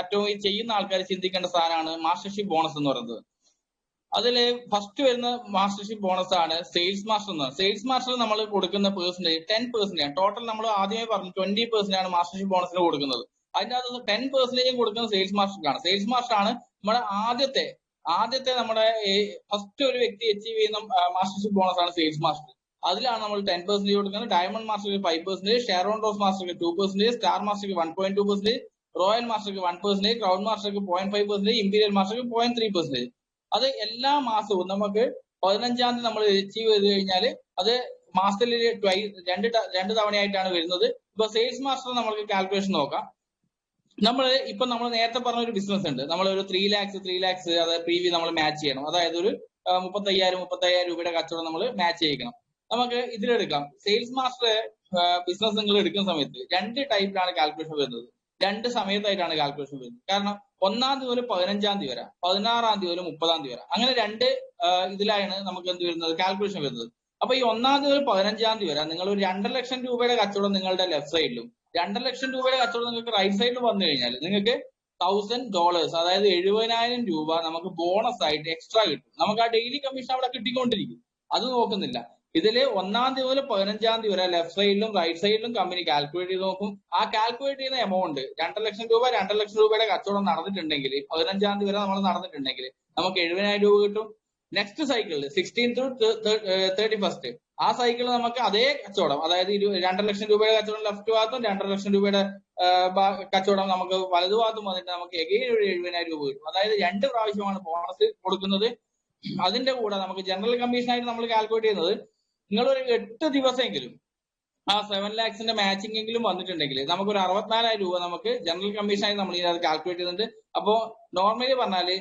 S1: അറ്റോമിക് ചെയ്യുന്ന ആൾക്കാർ ചിന്തിക്കേണ്ട സാധനമാണ് മാസ്റ്റർഷിപ്പ് ബോണസ് എന്ന് പറയുന്നത്. അതില് ഫസ്റ്റ് വരുന്ന മാസ്റ്റർഷിപ്പ് ബോണസ് ആണ് സെയിൽസ് മാസ്റ്റർ എന്ന്. സെയിൽസ് മാസ്റ്റർ നമ്മൾ കൊടുക്കുന്ന പെർസെന്റേജ് 10% ആണ്. ടോട്ടൽ നമ്മൾ ആദ്യമേ പറഞ്ഞു 20% ആണ് മാസ്റ്റർഷിപ്പ് ബോണസിന് കൊടുക്കുന്നത്. അതിന്റെ അകത്ത് 10% കൊടുക്കുന്നത് സെയിൽസ് മാസ്റ്റർക്കാണ്. സെയിൽസ് മാസ്റ്റർ ആണ് നമ്മുടെ ആദ്യത്തെ നമ്മുടെ ഫസ്റ്റ് ഒരു വ്യക്തി അച്ചീവ് ചെയ്യുന്ന മാസ്റ്റർഷിപ്പ് ബോണസ് ആണ് സെയിൽസ് മാസ്റ്റർ. അതിലാണ് നമ്മൾ 10% കൊടുക്കുന്നത്. ഡയമണ്ട് മാസ്റ്റർക്ക് 5%, ഷെയറോൺ റോസ് മാസ്റ്റർക്ക് 2%, സ്റ്റാർ മാസ്റ്റർക്ക് 1.2%, റോയൽ മാസ്റ്റർക്ക് 1%, ക്രൗൺ മാസ്റ്റർക്ക് 0.5%, ഇമ്പീരിയൽ മാസ്റ്റർക്ക് 0.3%. അത് എല്ലാ മാസവും നമുക്ക് 15-ാം തീയതി നമ്മൾ അച്ചീവ് ചെയ്ത് കഴിഞ്ഞാൽ അത് മാസത്തിൽ രണ്ട് തവണയായിട്ടാണ് വരുന്നത്. ഇപ്പൊ സെയിൽസ് മാസ്റ്റർ നമ്മൾക്ക് കാൽക്കുലേഷൻ നോക്കാം. നമ്മൾ നേരത്തെ പറഞ്ഞ ഒരു ബിസിനസ് ഉണ്ട്. നമ്മൾ ഒരു 3 lakhs അതായത് PV നമ്മൾ മാച്ച് ചെയ്യണം. അതായത് ഒരു 35,000 രൂപയുടെ കച്ചവടം നമ്മൾ മാച്ച് ചെയ്യിക്കണം. നമുക്ക് ഇതിലെടുക്കാം. സെയിൽസ് മാസ്റ്റർ ബിസിനസ് നിങ്ങൾ എടുക്കുന്ന സമയത്ത് 2 ടൈപ്പിലാണ് കാൽക്കുലേഷൻ വരുന്നത്. രണ്ട് സമയത്തായിട്ടാണ് കാൽക്കുലേഷൻ വരുന്നത്. കാരണം 1-ാം തീയതി മുതൽ 15-ാം തീയതി വരെ, 16-ാം തീയതി മുതൽ 30-ാം തീയതി വരെ, അങ്ങനെ രണ്ട് ഇതിലാണ് നമുക്ക് എന്ത് വരുന്നത്, കാൽക്കുലേഷൻ വരുന്നത്. അപ്പൊ ഈ 1-ാം തീയതി മുതൽ 15-ാം തീയതി വരെ നിങ്ങൾ ഒരു 2.5 ലക്ഷം രൂപയുടെ കച്ചവടം നിങ്ങളുടെ ലെഫ്റ്റ് സൈഡിലും 2.5 ലക്ഷം രൂപയുടെ കച്ചവടം നിങ്ങൾക്ക് റൈറ്റ് സൈഡിലും വന്നു കഴിഞ്ഞാൽ നിങ്ങൾക്ക് $1,000, അതായത് 70,000 രൂപ നമുക്ക് ബോണസ് ആയിട്ട് എക്സ്ട്രാ കിട്ടും. നമുക്ക് ആ ഡെയിലി കമ്മീഷൻ അവിടെ കിട്ടിക്കൊണ്ടിരിക്കും. അത് നോക്കുന്നില്ല. ഇതില് 1-ാം തീയതി മുതൽ 15-ാം തീയതി വരെ ലെഫ്റ്റ് സൈഡിലും റൈറ്റ് സൈഡിലും കമ്പനി കാൽക്കുലേറ്റ് ചെയ്ത് നോക്കും. ആ കാൽക്കുലേറ്റ് ചെയ്യുന്ന എമൗണ്ട് 2.5 ലക്ഷം രൂപ 2.5 ലക്ഷം രൂപയുടെ കച്ചവടം നടന്നിട്ടുണ്ടെങ്കിൽ 15-ാം തീയതി വരെ നമ്മൾ നടന്നിട്ടുണ്ടെങ്കിൽ നമുക്ക് 70,000 രൂപ കിട്ടും. നെക്സ്റ്റ് സൈക്കിളിൽ 16 to 31st ആ സൈക്കിളിൽ നമുക്ക് അതേ കച്ചവടം, അതായത് 2.5 ലക്ഷം രൂപയുടെ കച്ചവടം ലെഫ്റ്റ് ഭാഗത്തും 2.5 ലക്ഷം രൂപയുടെ കച്ചവടം നമുക്ക് വലതു ഭാഗത്തും വന്നിട്ട് നമുക്ക് എഗെയിൻ ഒരു 70,000 രൂപ കിട്ടും. അതായത് 2 പ്രാവശ്യമാണ് ബോണസ് കൊടുക്കുന്നത്. അതിന്റെ കൂടെ നമുക്ക് ജനറൽ കമ്മീഷൻ ആയിട്ട് നമ്മൾ കാൽക്കുലേറ്റ് ചെയ്യുന്നത് നിങ്ങൾ ഒരു 8 ദിവസമെങ്കിലും ആ 7 lakhsന്റെ മാച്ചിങ് എങ്കിലും വന്നിട്ടുണ്ടെങ്കിൽ നമുക്കൊരു 64,000 രൂപ നമുക്ക് ജനറൽ കമ്മീഷൻ ആയിട്ട് നമ്മൾ ഇതിനകത്ത് കാൽക്കുലേറ്റ് ചെയ്യുന്നുണ്ട്. അപ്പോ നോർമലി പറഞ്ഞാല്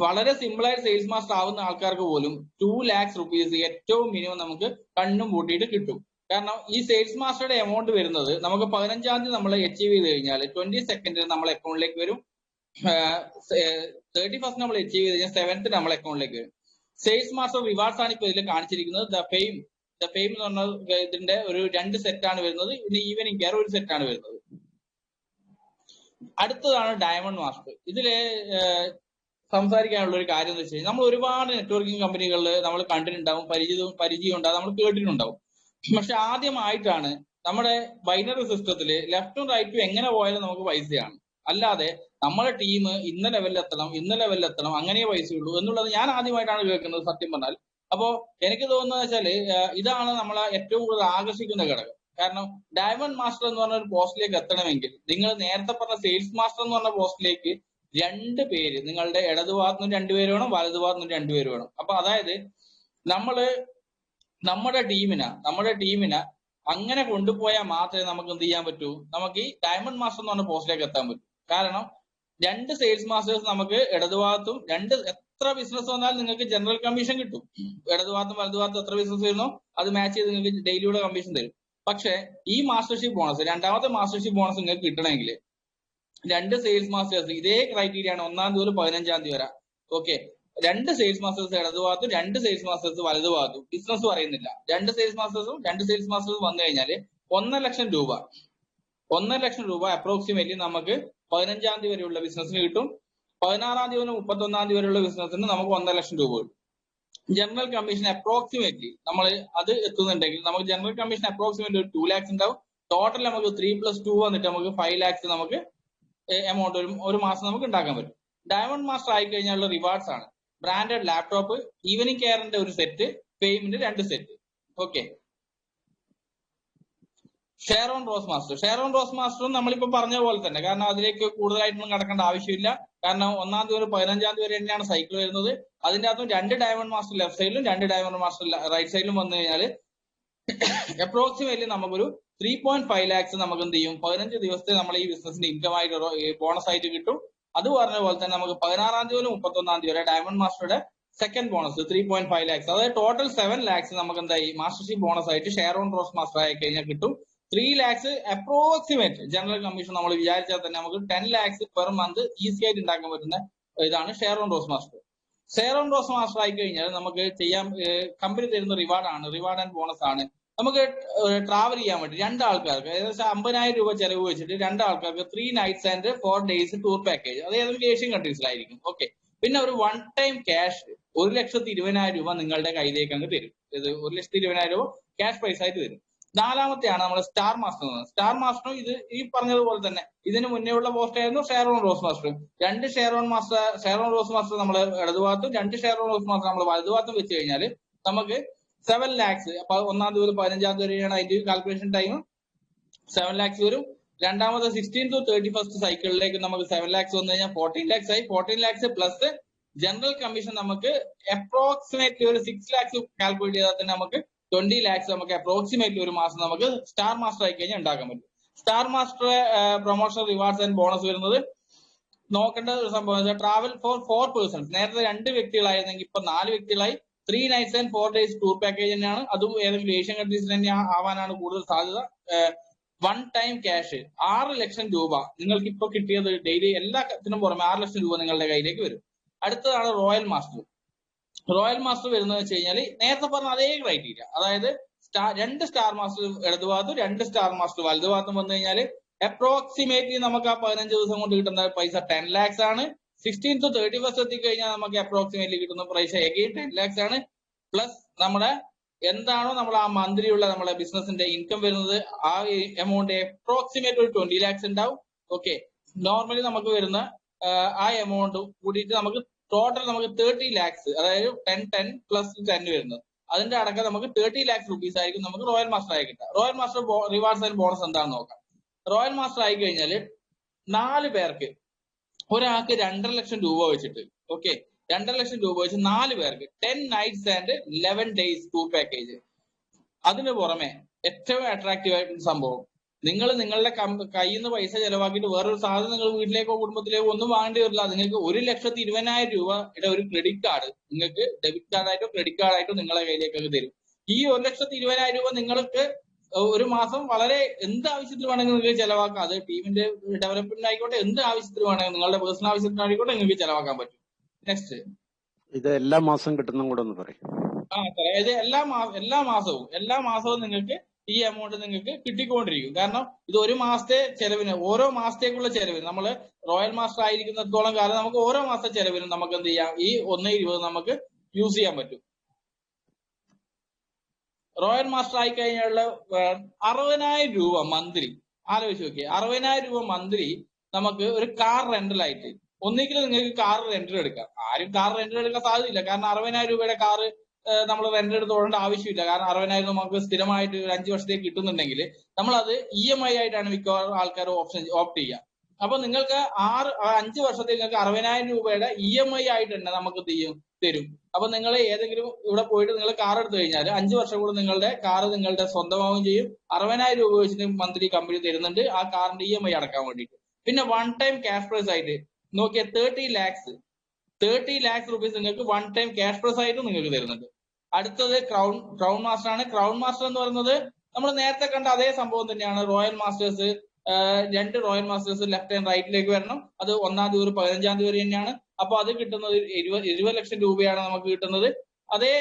S1: വളരെ സിമ്പിൾ ആയിട്ട് സെയിൽസ് മാസ്റ്റർ ആവുന്ന ആൾക്കാർക്ക് പോലും 2 lakhs rupees ഏറ്റവും മിനിമം നമുക്ക് കണ്ണും പൂട്ടിയിട്ട് കിട്ടും. കാരണം ഈ സെയിൽസ് മാസ്റ്ററുടെ എമൗണ്ട് വരുന്നത് നമുക്ക് 15-ാം തീയതി നമ്മൾ അച്ചീവ് ചെയ്ത് കഴിഞ്ഞാൽ 22nd നമ്മളെ അക്കൗണ്ടിലേക്ക് വരും. 31st നമ്മൾ അച്ചീവ് ചെയ്ത് കഴിഞ്ഞാൽ 7th നമ്മളെ അക്കൗണ്ടിലേക്ക് വരും. സെയിൽസ് മാസ്റ്റർ റിവാർഡ്സ് ആണ് ഇപ്പൊ ഇതിൽ കാണിച്ചിരിക്കുന്നത്. ദ ഫെയിം എന്ന് പറഞ്ഞ ഇതിന്റെ ഒരു 2 സെറ്റാണ് വരുന്നത്. പിന്നെ ഈവനിങ് കെയർ ഒരു സെറ്റാണ് വരുന്നത്. അടുത്തതാണ് ഡയമണ്ട് മാസ്റ്റർ. ഇതില് സംസാരിക്കാനുള്ള ഒരു കാര്യം എന്ന് വെച്ച് കഴിഞ്ഞാൽ നമ്മൾ ഒരുപാട് നെറ്റ്വർക്കിംഗ് കമ്പനികളിൽ നമ്മൾ കണ്ടിട്ടുണ്ടാവും, പരിചയം ഉണ്ടാവും, നമ്മൾ കേട്ടിട്ടുണ്ടാവും. പക്ഷെ ആദ്യമായിട്ടാണ് നമ്മുടെ ബൈനറി സിസ്റ്റത്തില് ലെഫ്റ്റും റൈറ്റും എങ്ങനെ പോയാലും നമുക്ക് പൈസയാണ്. അല്ലാതെ നമ്മുടെ ടീം ഇന്ന ലെവലിൽ എത്തണം അങ്ങനെ പൈസയുള്ളൂ എന്നുള്ളത് ഞാൻ ആദ്യമായിട്ടാണ് കേൾക്കുന്നത് സത്യം പറഞ്ഞാൽ. അപ്പോ എനിക്ക് തോന്നുന്നത് വെച്ചാല് ഇതാണ് നമ്മളെ ഏറ്റവും കൂടുതൽ ആകർഷിക്കുന്ന ഘടകം. കാരണം ഡയമണ്ട് മാസ്റ്റർ എന്ന് പറഞ്ഞ ഒരു പോസ്റ്റിലേക്ക് എത്തണമെങ്കിൽ നിങ്ങൾ നേരത്തെ പറഞ്ഞ സെയിൽസ് മാസ്റ്റർ എന്ന് പറഞ്ഞ പോസ്റ്റിലേക്ക് 2 പേര്, നിങ്ങളുടെ ഇടതുഭാഗത്തുനിന്ന് 2 പേര് വേണം, വലതുഭാഗത്തുനിന്ന് 2 പേര് വേണം. അപ്പൊ അതായത് നമ്മള് നമ്മുടെ ടീമിനെ അങ്ങനെ കൊണ്ടുപോയാൽ മാത്രമേ നമുക്ക് എന്ത് ചെയ്യാൻ പറ്റൂ, നമുക്ക് ഈ ഡയമണ്ട് മാസ്റ്റർ എന്ന് പറഞ്ഞ പോസ്റ്റിലേക്ക് എത്താൻ പറ്റൂ. കാരണം 2 സെയിൽസ് മാസ്റ്റേഴ്സ് നമുക്ക് ഇടതുഭാഗത്തും എത്ര ബിസിനസ് വന്നാലും നിങ്ങൾക്ക് ജനറൽ കമ്മീഷൻ കിട്ടും. ഇടതുഭാഗത്തും വലതുഭാഗത്തും എത്ര ബിസിനസ് വരുന്നോ അത് മാച്ച് ചെയ്ത് നിങ്ങൾക്ക് ഡെയിലിയുടെ കമ്മീഷൻ തരും. പക്ഷെ ഈ മാസ്റ്റർഷിപ്പ് ബോണസ്, രണ്ടാമത്തെ മാസ്റ്റർഷിപ്പ് ബോണസ് നിങ്ങൾക്ക് കിട്ടണമെങ്കിൽ 2 സെയിൽസ് മാസ്റ്റേഴ്സ് ഇതേ ക്രൈറ്റീരിയ ആണ് 1-ാം തീയതി മുതൽ 15-ാം തീയതി വരെ. ഓക്കെ, 2 സെയിൽസ് മാസ്റ്റേഴ്സ് ഇടതുഭാഗത്തും 2 സെയിൽസ് മാസ്റ്റേഴ്സ് വലതുഭാഗത്തും, ബിസിനസ് പറയുന്നില്ല, 2 സെയിൽസ് മാസ്റ്റേഴ്സ് വന്നു കഴിഞ്ഞാൽ 1.5 ലക്ഷം രൂപ അപ്രോക്സിമേറ്റ്ലി നമുക്ക് 15-ാം തീയതി വരെയുള്ള ബിസിനസ്സിന് കിട്ടും. 16-ാം തീയതി മുതൽ 31-ാം തീയതി വരെയുള്ള ബിസിനസ്സിന് നമുക്ക് 1.5 ലക്ഷം രൂപ കിട്ടും. ജനറൽ കമ്മീഷൻ അപ്രോക്സിമേറ്റ്ലി നമ്മൾ അത് എത്തുന്നുണ്ടെങ്കിൽ നമുക്ക് ജനറൽ കമ്മീഷൻ അപ്രോക്സിമേറ്റ്ലി ഒരു 2 lakhs ഉണ്ടാവും. ടോട്ടൽ നമുക്ക് 3+2 വന്നിട്ട് നമുക്ക് 5 lakhs നമുക്ക് എമൗണ്ട് ഒരു മാസം നമുക്ക് ഉണ്ടാക്കാൻ പറ്റും. ഡയമണ്ട് മാസ്റ്റർ ആയി കഴിഞ്ഞാലുള്ള റിവാർഡ്സ് ആണ് ബ്രാൻഡഡ് ലാപ്ടോപ്പ്, ഈവനിങ് കെയറിന്റെ ഒരു സെറ്റ്, ഫെയിമിന്റെ 2 സെറ്റ്. ഓക്കെ, ഷെയറോൺ റോസ് മാസ്റ്ററും നമ്മളിപ്പോ പറഞ്ഞ പോലെ തന്നെ, കാരണം അതിലേക്ക് കൂടുതലായിട്ടൊന്നും കടക്കേണ്ട ആവശ്യമില്ല. കാരണം 1-ാം തീയതി മുതൽ 15-ാം തീയതി വരെ തന്നെയാണ് സൈക്കിൾ വരുന്നത്. അതിന്റെ അകത്തും 2 ഡയമണ്ട് മാസ്റ്റർ ലെഫ്റ്റ് സൈഡിലും 2 ഡയമണ്ട് മാസ്റ്റർ റൈറ്റ് സൈഡിലും വന്നു കഴിഞ്ഞാൽ അപ്രോക്സിമേറ്റ്ലി നമുക്കൊരു 3.5 lakhs നമുക്ക് എന്ത് ചെയ്യും, 15 ദിവസത്തെ നമ്മൾ ഈ ബിസിനസിന്റെ ഇൻകം ആയിട്ട് ബോണസ് ആയിട്ട് കിട്ടും. അത് പറഞ്ഞ പോലെ തന്നെ നമുക്ക് 16-ാം തീയതി മുതൽ 31-ാം തീയതി വരെ ഡയമണ്ട് മാസ്റ്ററുടെ സെക്കൻഡ് ബോണസ് 3.5 lakhs, അതായത് ടോട്ടൽ 7 lakhs നമുക്ക് എന്തായി മാസ്റ്റർഷിപ്പ് ബോണസ് ആയിട്ട് ഷെയറോൺ റോസ് മാസ്റ്റർ ആയി കഴിഞ്ഞാൽ കിട്ടും. 3 lakhs അപ്രോക്സിമേറ്റ് ജനറൽ കമ്മീഷൻ നമ്മൾ വിചാരിച്ചാൽ തന്നെ നമുക്ക് 10 lakhs പെർ മന്ത് ഈസി ആയിട്ട് ഉണ്ടാക്കാൻ പറ്റുന്ന ഇതാണ് ഷെയറോൺ റോസ് മാസ്റ്റർ. ഷെയറോൺ റോസ് മാസ്റ്റർ ആയി കഴിഞ്ഞാൽ നമുക്ക് ചെയ്യാൻ കമ്പനി തരുന്ന റിവാർഡ് ആൻഡ് ബോണസ് ആണ്. നമുക്ക് ട്രാവൽ ചെയ്യാൻ വേണ്ടി 2 ആൾക്കാർക്ക് ഏകദേശം 50,000 രൂപ ചെലവ് വെച്ചിട്ട് 2 ആൾക്കാർക്ക് 3 nights and 4 days tour package, അത് ഏതെങ്കിലും ഏഷ്യൻ കൺട്രീസിലായിരിക്കും. ഓക്കെ, പിന്നെ ഒരു 1 time ക്യാഷ് 1,20,000 രൂപ നിങ്ങളുടെ കയ്യിലേക്ക് അങ്ങ് തരും. ഇത് 1,20,000 രൂപ ക്യാഷ് പ്രൈസ് ആയിട്ട് തരും. 4-മത്തെയാണ് നമ്മുടെ സ്റ്റാർ മാസ്റ്റർ. സ്റ്റാർ മാസ്റ്ററും ഇത് ഈ പറഞ്ഞതുപോലെ തന്നെ ഇതിന് മുന്നേ ഉള്ള പോസ്റ്റ് ആയിരുന്നു ഷെയറോൺ റോസ് മാസ്റ്ററും. 2 ഷെയറോൺ റോസ് മാസ്റ്റർ നമ്മൾ ഇടതുഭാഗത്തും 2 ഷെയറോൺ റോസ് മാസ്റ്റർ നമ്മൾ വലതുഭാഗത്തും വെച്ച് കഴിഞ്ഞാൽ നമുക്ക് 7 lakhs. അപ്പൊ 1-ാം തീയതി മുതൽ 15-ാം തീയതി വരെയാണ് അതിന്റെ കാൽക്കുലേഷൻ ടൈം. 7 lakhs വരും. രണ്ടാമത്തെ 16 to 31st സൈക്കിളിലേക്ക് നമുക്ക് 7 lakhs വന്നു കഴിഞ്ഞാൽ 14 lakhs ആയി. 14 lakhs പ്ലസ് ജനറൽ കമ്മീഷൻ നമുക്ക് അപ്രോക്സിമേറ്റ്ലി ഒരു 6 lakhs കാൽക്കുലേറ്റ് ചെയ്താൽ തന്നെ നമുക്ക് 20 lakhs നമുക്ക് അപ്രോക്സിമേറ്റ്ലി ഒരു മാസം നമുക്ക് സ്റ്റാർ മാസ്റ്റർ ആയി കഴിഞ്ഞാൽ ഉണ്ടാക്കാൻ പറ്റും. Star master promotion rewards and bonus വരുന്നത് നോക്കേണ്ട ഒരു സംഭവം, ട്രാവൽ ഫോർ 4 persons. നേരത്തെ 2 വ്യക്തികളായിരുന്നെങ്കിൽ ഇപ്പൊ 4 വ്യക്തികളായി. 3 nights and 4 days tour package തന്നെയാണ്. അതും ഏതെങ്കിലും ഏഷ്യൻ കൺട്രീസിൽ തന്നെ ആവാനാണ് കൂടുതൽ സാധ്യത. വൺ ടൈം ക്യാഷ് 6 ലക്ഷം രൂപ നിങ്ങൾക്ക് ഇപ്പൊ കിട്ടിയത് ഡെയിലി എല്ലാത്തിനും പുറമെ 6 ലക്ഷം രൂപ നിങ്ങളുടെ കയ്യിലേക്ക് വരും. അടുത്തതാണ് റോയൽ മാസ്റ്റർ. റോയൽ മാസ്റ്റർ വരുന്നത് വെച്ച് കഴിഞ്ഞാൽ നേരത്തെ പറഞ്ഞ അതേ ക്രൈറ്റീരിയ, അതായത് 2 സ്റ്റാർ മാസ്റ്റർ ഇടതുഭാഗത്തും 2 സ്റ്റാർ മാസ്റ്റർ വലതുഭാഗത്തും വന്നു കഴിഞ്ഞാൽ അപ്രോക്സിമേറ്റ്ലി നമുക്ക് ആ 15 ദിവസം കൊണ്ട് കിട്ടുന്ന പൈസ 10 lakhs ആണ്. 16 to 31 എത്തിക്കഴിഞ്ഞാൽ നമുക്ക് അപ്രോക്സിമേറ്റ്ലി കിട്ടുന്ന പൈസ എഗെയിൻ 10 lakhs ആണ്. പ്ലസ് നമ്മുടെ എന്താണോ നമ്മൾ ആ മന്ത്ലി ഉള്ള നമ്മുടെ ബിസിനസിന്റെ ഇൻകം വരുന്നത് ആ എമൗണ്ട് അപ്രോക്സിമേറ്റ് ഒരു 20 lakhs ഉണ്ടാവും. ഓക്കെ, നോർമലി നമുക്ക് വരുന്ന ആ എമൗണ്ട് കൂടിയിട്ട് നമുക്ക് ടോട്ടൽ നമുക്ക് 30 lakhs, അതായത് 10 plus 10 വരുന്നത്, അതിന്റെ അടക്കം നമുക്ക് 30 lakhs rupees ആയിരിക്കും നമുക്ക് റോയൽ മാസ്റ്റർ ആയി കിട്ടുക. Royal master rewards and bonus എന്താണെന്ന് നോക്കാം. റോയൽ മാസ്റ്റർ ആയി കഴിഞ്ഞാൽ 4 പേർക്ക് ഒരാൾക്ക് 2.5 ലക്ഷം രൂപ വെച്ചിട്ട്, ഓക്കെ, 2.5 ലക്ഷം രൂപ വെച്ച് 4 പേർക്ക് 10 nights and 11 days tour package. അതിന് പുറമെ ഏറ്റവും അട്രാക്റ്റീവ് ആയിട്ടുള്ള സംഭവം, നിങ്ങൾ നിങ്ങളുടെ കയ്യിൽ നിന്ന് പൈസ ചെലവാക്കിയിട്ട് വേറൊരു സാധനം നിങ്ങൾ വീട്ടിലേക്കോ കുടുംബത്തിലേക്കോ ഒന്നും വാങ്ങേണ്ടി വരില്ല. നിങ്ങൾക്ക് 1,20,000 രൂപയുടെ ഒരു ക്രെഡിറ്റ് കാർഡ് നിങ്ങൾക്ക് ഡെബിറ്റ് കാർഡായിട്ടോ ക്രെഡിറ്റ് കാർഡായിട്ടോ നിങ്ങളുടെ കയ്യിലേക്ക് തരും. ഈ 1,20,000 രൂപ നിങ്ങൾക്ക് ഒരു മാസം വളരെ എന്ത് ആവശ്യത്തിന് വേണമെങ്കിൽ നിങ്ങൾക്ക് ചെലവാക്കാം. അത് ടീമിന്റെ ഡെവലപ്മെന്റ് ആയിക്കോട്ടെ, എന്ത് ആവശ്യത്തിന് വേണമെങ്കിൽ, നിങ്ങളുടെ പേഴ്സണൽ ആവശ്യത്തിനായിക്കോട്ടെ നിങ്ങൾക്ക് ചെലവാക്കാൻ പറ്റും. നെക്സ്റ്റ്,
S2: ഇത് എല്ലാ മാസം കിട്ടുന്ന കൂടെ ഒന്ന് പറയും.
S1: ഇത് എല്ലാ മാസവും നിങ്ങൾക്ക് ഈ എമൗണ്ട് നിങ്ങൾക്ക് കിട്ടിക്കൊണ്ടിരിക്കും. കാരണം ഇത് ഒരു മാസത്തെ ചെലവിന്, ഓരോ മാസത്തേക്കുള്ള ചെലവിന്, നമ്മൾ റോയൽ മാസ്റ്റർ ആയിരിക്കുന്നിടത്തോളം കാലം നമുക്ക് ഓരോ മാസത്തെ ചെലവിനും നമുക്ക് എന്ത് ചെയ്യാം, ഈ 1.20 നമുക്ക് യൂസ് ചെയ്യാൻ പറ്റും. റോയൽ മാസ്റ്റർ ആയി കഴിഞ്ഞുള്ള 60,000 രൂപ മന്ത്ലി, ആലോചിച്ച് നോക്കിയേ, 60,000 രൂപ മന്ത്ലി നമുക്ക് ഒരു കാർ റെന്റലായിട്ട്, ഒന്നെങ്കിലും നിങ്ങൾക്ക് കാർ റെന്റൽ എടുക്കാം. ആരും കാർ റെന്റൽ എടുക്കാൻ സാധ്യതയില്ല, കാരണം 60,000 രൂപയുടെ കാറ് നമ്മൾ റെന്റ് എടുത്ത് ഓടേണ്ട ആവശ്യമില്ല. കാരണം 60,000 നമുക്ക് സ്ഥിരമായിട്ട് ഒരു 5 വർഷത്തേക്ക് കിട്ടുന്നുണ്ടെങ്കിൽ നമ്മൾ അത് EMI ആയിട്ടാണ് മിക്കവാറും ആൾക്കാർ ഓപ്റ്റ് ചെയ്യുക. അപ്പൊ നിങ്ങൾക്ക് 5 വർഷത്തേക്ക് നിങ്ങൾക്ക് 60,000 രൂപയുടെ EMI ആയിട്ട് തന്നെ നമുക്ക് തരും. അപ്പൊ നിങ്ങൾ ഏതെങ്കിലും ഇവിടെ പോയിട്ട് നിങ്ങൾ കാർ എടുത്തു കഴിഞ്ഞാൽ 5 വർഷം കൂടെ നിങ്ങളുടെ കാർ നിങ്ങളുടെ സ്വന്തമാവുകയും ചെയ്യും. 60,000 രൂപ വെച്ചിട്ട് മന്ത്ലി കമ്പനി തരുന്നുണ്ട് ആ കാറിന്റെ EMI അടക്കാൻ വേണ്ടിയിട്ട്. പിന്നെ വൺ ടൈം ക്യാഷ് പ്രൈസ് ആയിട്ട് നോക്കിയാൽ 30 lakhs rupees നിങ്ങൾക്ക് വൺ ടൈം ക്യാഷ് പ്രൈസ് ആയിട്ട് നിങ്ങൾക്ക് തരുന്നുണ്ട്. അടുത്തത് ക്രൗൺ മാസ്റ്റർ ആണ്. ക്രൗൺ മാസ്റ്റർ എന്ന് പറയുന്നത് നമ്മൾ നേരത്തെ കണ്ട അതേ സംഭവം തന്നെയാണ്. Royal masters 2 royal masters left and റൈറ്റിലേക്ക് വരണം. അത് 1-ാം തീയതി ഒരു 15-ാം തീയതി വരെ തന്നെയാണ്. അപ്പൊ അത് കിട്ടുന്നത് 20 ലക്ഷം രൂപയാണ് നമുക്ക് കിട്ടുന്നത്. അതേ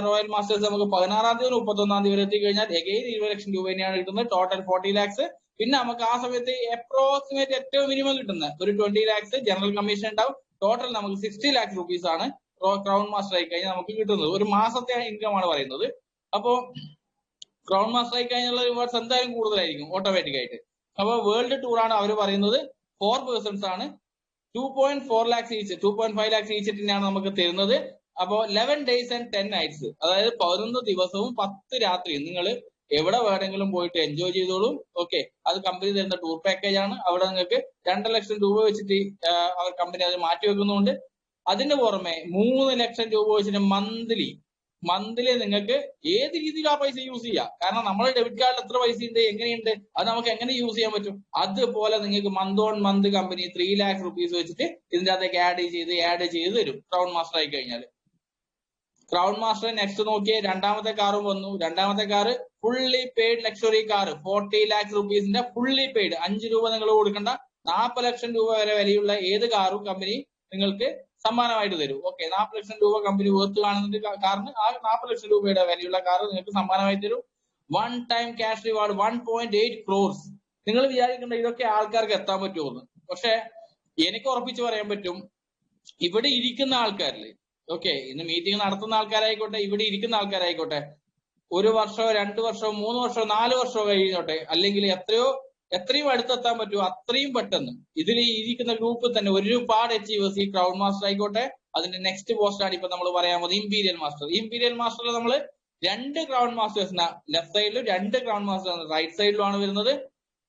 S1: റോയൽ മാസ്റ്റേഴ്സ് നമുക്ക് 16-ാം തീയതി 31-ാം തീയതി വരെ എത്തിക്കഴിഞ്ഞാൽ എഗെയിൻ 20 ലക്ഷം രൂപ തന്നെയാണ് കിട്ടുന്നത്. Total 40 lakhs. പിന്നെ നമുക്ക് ആ സമയത്ത് അപ്രോക്സിമേറ്റ് ഏറ്റവും മിനിമം കിട്ടുന്ന ഒരു 20 lakhs ജനറൽ കമ്മീഷൻ ഉണ്ടാവും. ടോട്ടൽ നമുക്ക് 60 lakhs rupees ആണ് ക്രൗൺ മാസ്റ്റർ ആയി കഴിഞ്ഞാൽ നമുക്ക് കിട്ടുന്നത്. ഒരു മാസത്തെ ഇൻകം ആണ് പറയുന്നത്. അപ്പോ ക്രൗൺ മാസ്റ്റർ ആയി കഴിഞ്ഞുള്ള റിവാർഡ്സ് എന്തായാലും കൂടുതലായിരിക്കും ഓട്ടോമാറ്റിക് ആയിട്ട്. അപ്പൊ വേൾഡ് ടൂർ ആണ് അവർ പറയുന്നത്. 4 persons ആണ്. 2.4 lakhs each, 2.5 lakhs each തന്നെയാണ് നമുക്ക് തരുന്നത്. അപ്പോ 11 days and 10 nights, അതായത് 11 ദിവസവും 10 രാത്രിയും നിങ്ങൾ എവിടെ വേണമെങ്കിലും പോയിട്ട് എൻജോയ് ചെയ്തോളും. ഓക്കെ, അത് കമ്പനി തരുന്ന ടൂർ പാക്കേജ് ആണ്. അവിടെ നിങ്ങൾക്ക് 2 ലക്ഷം രൂപ വെച്ചിട്ട് അവർ കമ്പനി അത് മാറ്റി വെക്കുന്നുണ്ട്. അതിന് പുറമെ 3 ലക്ഷം രൂപ വെച്ചിട്ട് മന്ത്ലി നിങ്ങൾക്ക് ഏത് രീതിയിൽ ആ പൈസ യൂസ് ചെയ്യാം. കാരണം നമ്മുടെ ഡെബിറ്റ് കാർഡിൽ എത്ര പൈസ ഉണ്ട്, എങ്ങനെയുണ്ട്, അത് നമുക്ക് എങ്ങനെ യൂസ് ചെയ്യാൻ പറ്റും. അതുപോലെ നിങ്ങൾക്ക് month on month company 3 lakhs rupees വെച്ചിട്ട് ഇതിന്റെ അകത്തേക്ക് ആഡ് ചെയ്ത് തരും ക്രൗൺ മാസ്റ്റർ ആയി കഴിഞ്ഞാൽ. ക്രൗൺ മാസ്റ്റർ നെക്സ്റ്റ് നോക്കിയേ, രണ്ടാമത്തെ കാറും വന്നു. രണ്ടാമത്തെ car fully paid luxury car, 40 lakhs rupeesന്റെ ഫുള്ളി പെയ്ഡ്. 5 രൂപ നിങ്ങൾ കൊടുക്കേണ്ട, 40 ലക്ഷം രൂപ വരെ വിലയുള്ള ഏത് കാറും കമ്പനി നിങ്ങൾക്ക് സമ്മാനമായിട്ട് തരും. ഓക്കെ, 40 ലക്ഷം രൂപ കമ്പനി വേർത്ത് കാണുന്ന കാറിന് ആ 40 ലക്ഷം രൂപയുടെ വിലയുള്ള കാർ നിങ്ങൾക്ക് സമ്മാനമായി തരും. One time cash reward 1.8 crores. നിങ്ങൾ വിചാരിക്കേണ്ട ഇതൊക്കെ ആൾക്കാർക്ക് എത്താൻ പറ്റുമെന്ന്. പക്ഷെ എനിക്ക് ഉറപ്പിച്ച് പറയാൻ പറ്റും, ഇവിടെ ഇരിക്കുന്ന ആൾക്കാരില്, ഓക്കെ, ഇന്ന് മീറ്റിംഗ് നടത്തുന്ന ആൾക്കാരായിക്കോട്ടെ, ഇവിടെ ഇരിക്കുന്ന ആൾക്കാരായിക്കോട്ടെ, 1 വർഷമോ 2 വർഷമോ 3 വർഷമോ 4 വർഷമോ കഴിഞ്ഞോട്ടെ, അല്ലെങ്കിൽ എത്രയും അടുത്തെത്താൻ പറ്റുമോ അത്രയും പെട്ടെന്ന് ഇതിൽ ഇരിക്കുന്ന ഗ്രൂപ്പിൽ തന്നെ ഒരുപാട് അച്ചീവേഴ്സ് ഈ ക്രൗൺ മാസ്റ്റർ ആയിക്കോട്ടെ. അതിന്റെ നെക്സ്റ്റ് പോസ്റ്റാണ് ഇപ്പൊ നമ്മൾ പറയാൻ പോകുന്നത് ഇമ്പീരിയൽ മാസ്റ്റർ. ഇമ്പീരിയൽ മാസ്റ്ററിൽ നമ്മൾ 2 ക്രൗൺ മാസ്റ്റേഴ്സിന് ലെഫ്റ്റ് സൈഡിലും 2 ക്രൗൺ മാസ്റ്റേഴ്സ് റൈറ്റ് സൈഡിലുമാണ് വരുന്നത്.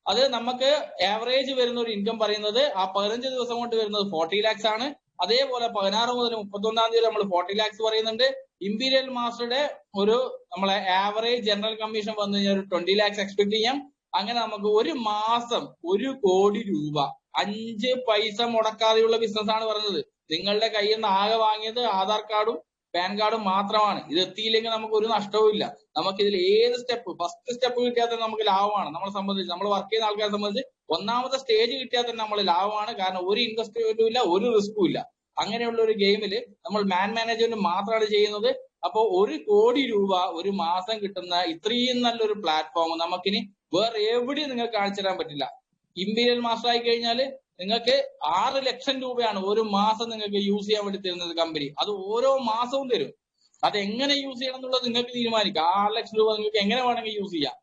S1: അത് നമുക്ക് ആവറേജ് വരുന്ന ഒരു ഇൻകം പറയുന്നത് ആ 15 ദിവസം കൊണ്ട് വരുന്നത് 40 lakhs ആണ്. അതേപോലെ 16 മുതൽ 31-ാം തീയതി നമ്മൾ 40 lakhs പറയുന്നുണ്ട്. ഇമ്പീരിയൽ മാസ്റ്ററുടെ ഒരു നമ്മളെ ആവറേജ് ജനറൽ കമ്മീഷൻ വന്നു കഴിഞ്ഞാൽ ഒരു 20 lakhs എക്സ്പെക്ട് ചെയ്യാം. അങ്ങനെ നമുക്ക് ഒരു മാസം 1 കോടി രൂപ 5 പൈസ മുടക്കാതെയുള്ള ബിസിനസ് ആണ് പറഞ്ഞത്. നിങ്ങളുടെ കയ്യിൽ നിന്ന് ആകെ വാങ്ങിയത് ആധാർ കാർഡും പാൻ കാർഡും മാത്രമാണ്. ഇത് എത്തിയില്ലെങ്കിൽ നമുക്ക് ഒരു നഷ്ടവും ഇല്ല. നമുക്ക് ഇതിൽ ഏത് സ്റ്റെപ്പ്, ഫസ്റ്റ് സ്റ്റെപ്പ് കിട്ടിയാൽ തന്നെ നമുക്ക് ലാഭമാണ്. നമ്മളെ സംബന്ധിച്ച്, നമ്മൾ വർക്ക് ചെയ്യുന്ന ആൾക്കാരെ സംബന്ധിച്ച് ഒന്നാമത്തെ സ്റ്റേജ് കിട്ടിയാൽ തന്നെ നമ്മൾ ലാഭമാണ്. കാരണം ഒരു ഇൻവെസ്റ്റ്മെന്റും ഇല്ല, ഒരു റിസ്കും ഇല്ല. അങ്ങനെയുള്ള ഒരു ഗെയിമിൽ നമ്മൾ മാൻ മാനേജ്മെന്റ് മാത്രമാണ് ചെയ്യുന്നത്. അപ്പോൾ 1 കോടി രൂപ ഒരു മാസം കിട്ടുന്ന ഇത്രയും നല്ലൊരു പ്ലാറ്റ്ഫോം നമുക്കിനി വേറെ എവിടെയും നിങ്ങൾക്ക് കാണിച്ചു തരാൻ പറ്റില്ല. ഇമ്പീരിയൽ മാസ്റ്റർ ആയി കഴിഞ്ഞാൽ നിങ്ങൾക്ക് 6 ലക്ഷം രൂപയാണ് ഒരു മാസം നിങ്ങൾക്ക് യൂസ് ചെയ്യാൻ വേണ്ടി തരുന്നത് കമ്പനി. അത് ഓരോ മാസവും തരും. അത് എങ്ങനെ യൂസ് ചെയ്യണം എന്നുള്ളത് നിങ്ങൾക്ക് തീരുമാനിക്കാം. 6 ലക്ഷം രൂപ നിങ്ങൾക്ക് എങ്ങനെ വേണമെങ്കിൽ യൂസ് ചെയ്യാം.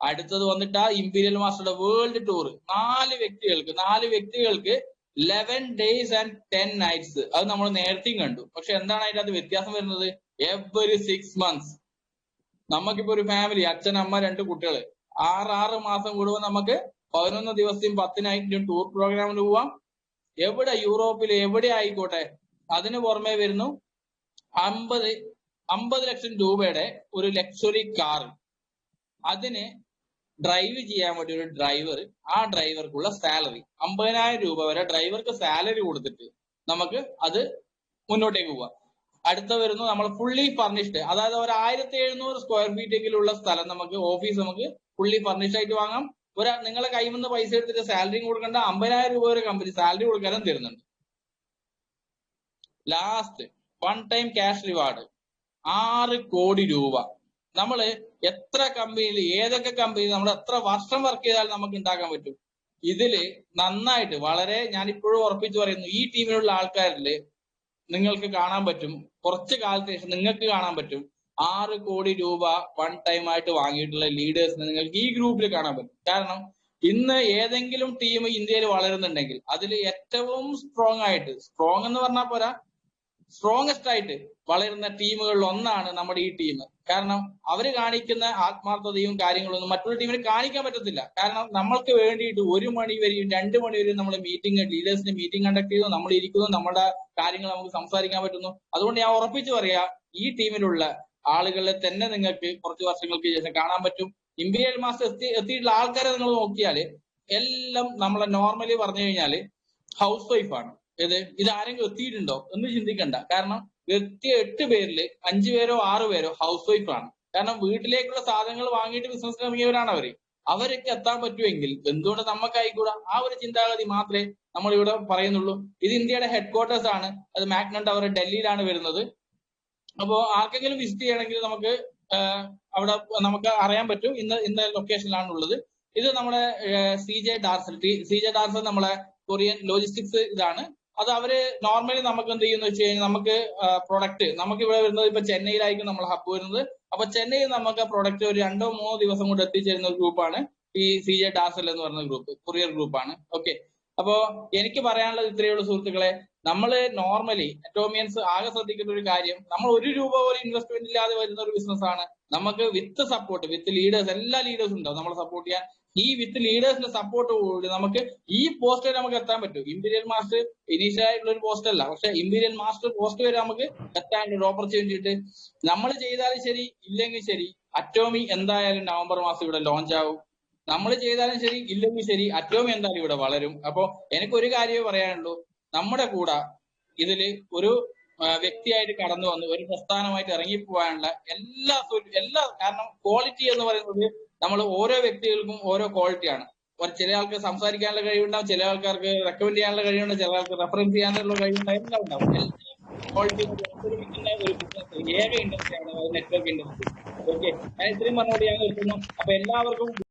S1: അടുത്തത് വന്നിട്ട് ആ ഇമ്പീരിയൽ മാസ്റ്ററുടെ വേൾഡ് ടൂർ 4 വ്യക്തികൾക്ക് 11 days and 10 nights. അത് നമ്മൾ നേരത്തെയും കണ്ടു. പക്ഷെ എന്താണ് അതിന്റെ അത് വ്യത്യാസം വരുന്നത്? Every 6 months. നമുക്കിപ്പോ ഒരു ഫാമിലി, അച്ഛൻ, അമ്മ, 2 കുട്ടികൾ, 6 മാസം കൂടുമ്പോൾ നമുക്ക് 11 ദിവസത്തെയും 10 നൈറ്റിന്റെയും ടൂർ പ്രോഗ്രാമിന് പോവാം. എവിടെ, യൂറോപ്പിൽ എവിടെ ആയിക്കോട്ടെ. അതിന് പുറമെ വരുന്നു 50 ലക്ഷം രൂപയുടെ ഒരു ലക്ഷറി കാർ. അതിന് ഡ്രൈവ് ചെയ്യാൻ വേണ്ടി ഒരു ഡ്രൈവർ, ആ ഡ്രൈവർക്കുള്ള സാലറി 50,000 രൂപ വരെ ഡ്രൈവർക്ക് സാലറി കൊടുത്തിട്ട് നമുക്ക് അത് മുന്നോട്ടേക്ക് പോവാം. അടുത്ത വരുന്നു നമ്മൾ ഫുള്ളി ഫർണിഷ്ഡ്, അതായത് ഒരു 1700 സ്ക്വയർ ഫീറ്റ് എങ്കിലുള്ള സ്ഥലം നമുക്ക്, ഓഫീസ് നമുക്ക് ഫുള്ളി ഫർണിഷ്ഡ് ആയിട്ട് വാങ്ങാം. നിങ്ങളെ കയ്യിൽ നിന്ന് പൈസ എടുത്തിട്ട് സാലറിയും കൊടുക്കേണ്ട, 50,000 രൂപ വരെ കമ്പനി സാലറി കൊടുക്കാനും തരുന്നുണ്ട്. ലാസ്റ്റ് 1 ടൈം ക്യാഷ് റിവാർഡ് 6 കോടി രൂപ. നമ്മള് എത്ര കമ്പനിയിൽ, ഏതൊക്കെ കമ്പനിയിൽ നമ്മൾ എത്ര വർഷം വർക്ക് ചെയ്താൽ നമുക്ക് ഉണ്ടാക്കാൻ പറ്റും. ഇതില് നന്നായിട്ട് വളരെ, ഞാൻ ഇപ്പോഴും ഉറപ്പിച്ചു പറയുന്നു, ഈ ടീമിലുള്ള ആൾക്കാരില് നിങ്ങൾക്ക് കാണാൻ പറ്റും, കുറച്ച് കാലത്തിന് ശേഷം നിങ്ങൾക്ക് കാണാൻ പറ്റും 6 കോടി രൂപ 1 ടൈം ആയിട്ട് വാങ്ങിയിട്ടുള്ള ലീഡേഴ്സിനെ നിങ്ങൾക്ക് ഈ ഗ്രൂപ്പിൽ കാണാൻ പറ്റും. കാരണം ഇന്ന് ഏതെങ്കിലും ടീം ഇന്ത്യയിൽ വളരുന്നുണ്ടെങ്കിൽ അതിൽ ഏറ്റവും സ്ട്രോങ് ആയിട്ട്, സ്ട്രോങ് എന്ന് പറഞ്ഞാൽ പോരാ, സ്ട്രോങ്ങസ്റ്റ് ആയിട്ട് വളരുന്ന ടീമുകളിൽ ഒന്നാണ് നമ്മുടെ ഈ ടീം. കാരണം അവര് കാണിക്കുന്ന ആത്മാർത്ഥതയും കാര്യങ്ങളൊന്നും മറ്റുള്ള ടീമിന് കാണിക്കാൻ പറ്റത്തില്ല. കാരണം നമ്മൾക്ക് വേണ്ടിയിട്ട് 1 മണി വരെയും 2 മണി വരെയും നമ്മൾ മീറ്റിംഗ്, ലീഡേഴ്സിന്റെ മീറ്റിംഗ് കണ്ടക്ട് ചെയ്തു, നമ്മൾ ഇരിക്കുന്നു, നമ്മുടെ കാര്യങ്ങൾ നമുക്ക് സംസാരിക്കാൻ പറ്റുന്നു. അതുകൊണ്ട് ഞാൻ ഉറപ്പിച്ചു പറയാ, ഈ ടീമിലുള്ള ആളുകളെ തന്നെ നിങ്ങൾക്ക് കുറച്ച് വർഷങ്ങൾക്ക് ശേഷം കാണാൻ പറ്റും. ഇമ്പീരിയൽ മാസ്റ്റർ എത്തിയിട്ടുള്ള ആൾക്കാരെ നിങ്ങൾ നോക്കിയാല് എല്ലാം നമ്മളെ നോർമലി പറഞ്ഞു കഴിഞ്ഞാല് ഹൗസ് വൈഫാണ്. ഇത് ആരെങ്കിലും എത്തിയിട്ടുണ്ടോ എന്ന് ചിന്തിക്കണ്ട. കാരണം എത്തിയ 8 പേരിൽ 5 പേരോ 6 പേരോ ഹൗസ് വൈഫാണ്. കാരണം വീട്ടിലേക്കുള്ള സാധനങ്ങൾ വാങ്ങിയിട്ട് ബിസിനസ് ഇറങ്ങിയവരാണ് അവര്. അവരൊക്കെ എത്താൻ പറ്റുമെങ്കിൽ എന്തുകൊണ്ട് നമുക്കായിക്കൂടാ? ആ ഒരു ചിന്താഗതി മാത്രമേ നമ്മൾ ഇവിടെ പറയുന്നുള്ളൂ. ഇത് ഇന്ത്യയുടെ ഹെഡ്ക്വാർട്ടേഴ്സ് ആണ്. അത് മാഗ്നൻ ടവർ ഡൽഹിയിലാണ് വരുന്നത്. അപ്പോ ആർക്കെങ്കിലും വിസിറ്റ് ചെയ്യണമെങ്കിൽ നമുക്ക് അവിടെ നമുക്ക് അറിയാൻ പറ്റും ഇന്ന ലൊക്കേഷനിലാണ് ഉള്ളത്. ഇത് നമ്മുടെ CJ ഡാർസൽ നമ്മളെ കൊറിയൻ ലോജിസ്റ്റിക്സ് ഇതാണ്. അത് അവര് നോർമലി നമുക്ക് എന്ത് ചെയ്യുന്ന വെച്ച് കഴിഞ്ഞാൽ നമുക്ക് പ്രൊഡക്റ്റ്, നമുക്ക് ഇവിടെ വരുന്നത് ഇപ്പൊ ചെന്നൈയിലായിരിക്കും നമ്മൾ ഹബ് വരുന്നത്. അപ്പൊ ചെന്നൈയിൽ നമുക്ക് പ്രൊഡക്റ്റ് ഒരു 2-3 ദിവസം കൊണ്ട് എത്തിച്ചേരുന്ന ഒരു ഗ്രൂപ്പാണ് ഈ CJ ഡാർസൽ എന്ന് പറയുന്ന ഗ്രൂപ്പ്, കൊറിയർ ഗ്രൂപ്പാണ്. ഓക്കെ, അപ്പോ എനിക്ക് പറയാനുള്ളത് ഇത്രയേ ഉള്ളൂ സുഹൃത്തുക്കളെ. നമ്മൾ നോർമലി അറ്റോമിയൻസ് ആകെ ശ്രദ്ധിക്കേണ്ട ഒരു കാര്യം, നമ്മൾ 1 രൂപ പോലും ഇൻവെസ്റ്റ്മെന്റ് ഇല്ലാതെ വരുന്ന ഒരു ബിസിനസ് ആണ്. നമുക്ക് വിത്ത് സപ്പോർട്ട്, വിത്ത് ലീഡേഴ്സ്, എല്ലാ ലീഡേഴ്സും ഉണ്ടാവും നമ്മളെ സപ്പോർട്ട് ചെയ്യാൻ. ഈ വിത്ത് ലീഡേഴ്സിന്റെ സപ്പോർട്ട് കൂടി നമുക്ക് ഈ പോസ്റ്റ് വരെ നമുക്ക് എത്താൻ പറ്റും. ഇമ്പീരിയൽ മാസ്റ്റർ ഇനീഷ്യൽ ആയിട്ടുള്ള ഒരു പോസ്റ്റ് അല്ല, പക്ഷെ ഇമ്പീരിയൽ മാസ്റ്റർ പോസ്റ്റ് വരെ നമുക്ക് എത്താനുള്ള ഒരു ഓപ്പർച്യൂണിറ്റി ഉണ്ട്. നമ്മൾ ചെയ്താലും ശരി ഇല്ലെങ്കിൽ ശരി, അറ്റോമി എന്തായാലും നവംബർ മാസം ഇവിടെ ലോഞ്ച് ആവും. നമ്മൾ ചെയ്താലും ശരി ഇല്ലെങ്കിൽ ശരി, അറ്റോമി എന്തായാലും ഇവിടെ വളരും. അപ്പോ എനിക്കൊരു കാര്യമേ പറയാനുള്ളൂ, നമ്മുടെ കൂടെ ഇതില് ഒരു വ്യക്തിയായിട്ട് കടന്നു വന്ന് ഒരു പ്രസ്ഥാനമായിട്ട് ഇറങ്ങിപ്പോകാനുള്ള എല്ലാ കാരണം ക്വാളിറ്റി എന്ന് പറയുന്നത് നമ്മൾ ഓരോ വ്യക്തികൾക്കും ഓരോ ക്വാളിറ്റിയാണ്. ചില ആൾക്ക് സംസാരിക്കാനുള്ള കഴിവുണ്ടാവും, ചില ആൾക്കാർക്ക് റെക്കമെൻഡ് ചെയ്യാനുള്ള കഴിവുണ്ടാവും, ചില ആൾക്ക് റെഫറൻസ് ചെയ്യാനുള്ള കഴിവുണ്ടാവും, എല്ലാം ഉണ്ടാവും. എല്ലാ ക്വാളിറ്റി ഒരുമിക്കുന്ന ഒരു ബിസിനസ് ഏക ഇൻഡസ്ട്രിയാണ് നെറ്റ്വർക്ക് ഇൻഡസ്ട്രി. ഓക്കെ, ഞാൻ ഇത്രയും പറഞ്ഞുകൊണ്ട് ഞാൻ നിർത്തുന്നു. അപ്പൊ എല്ലാവർക്കും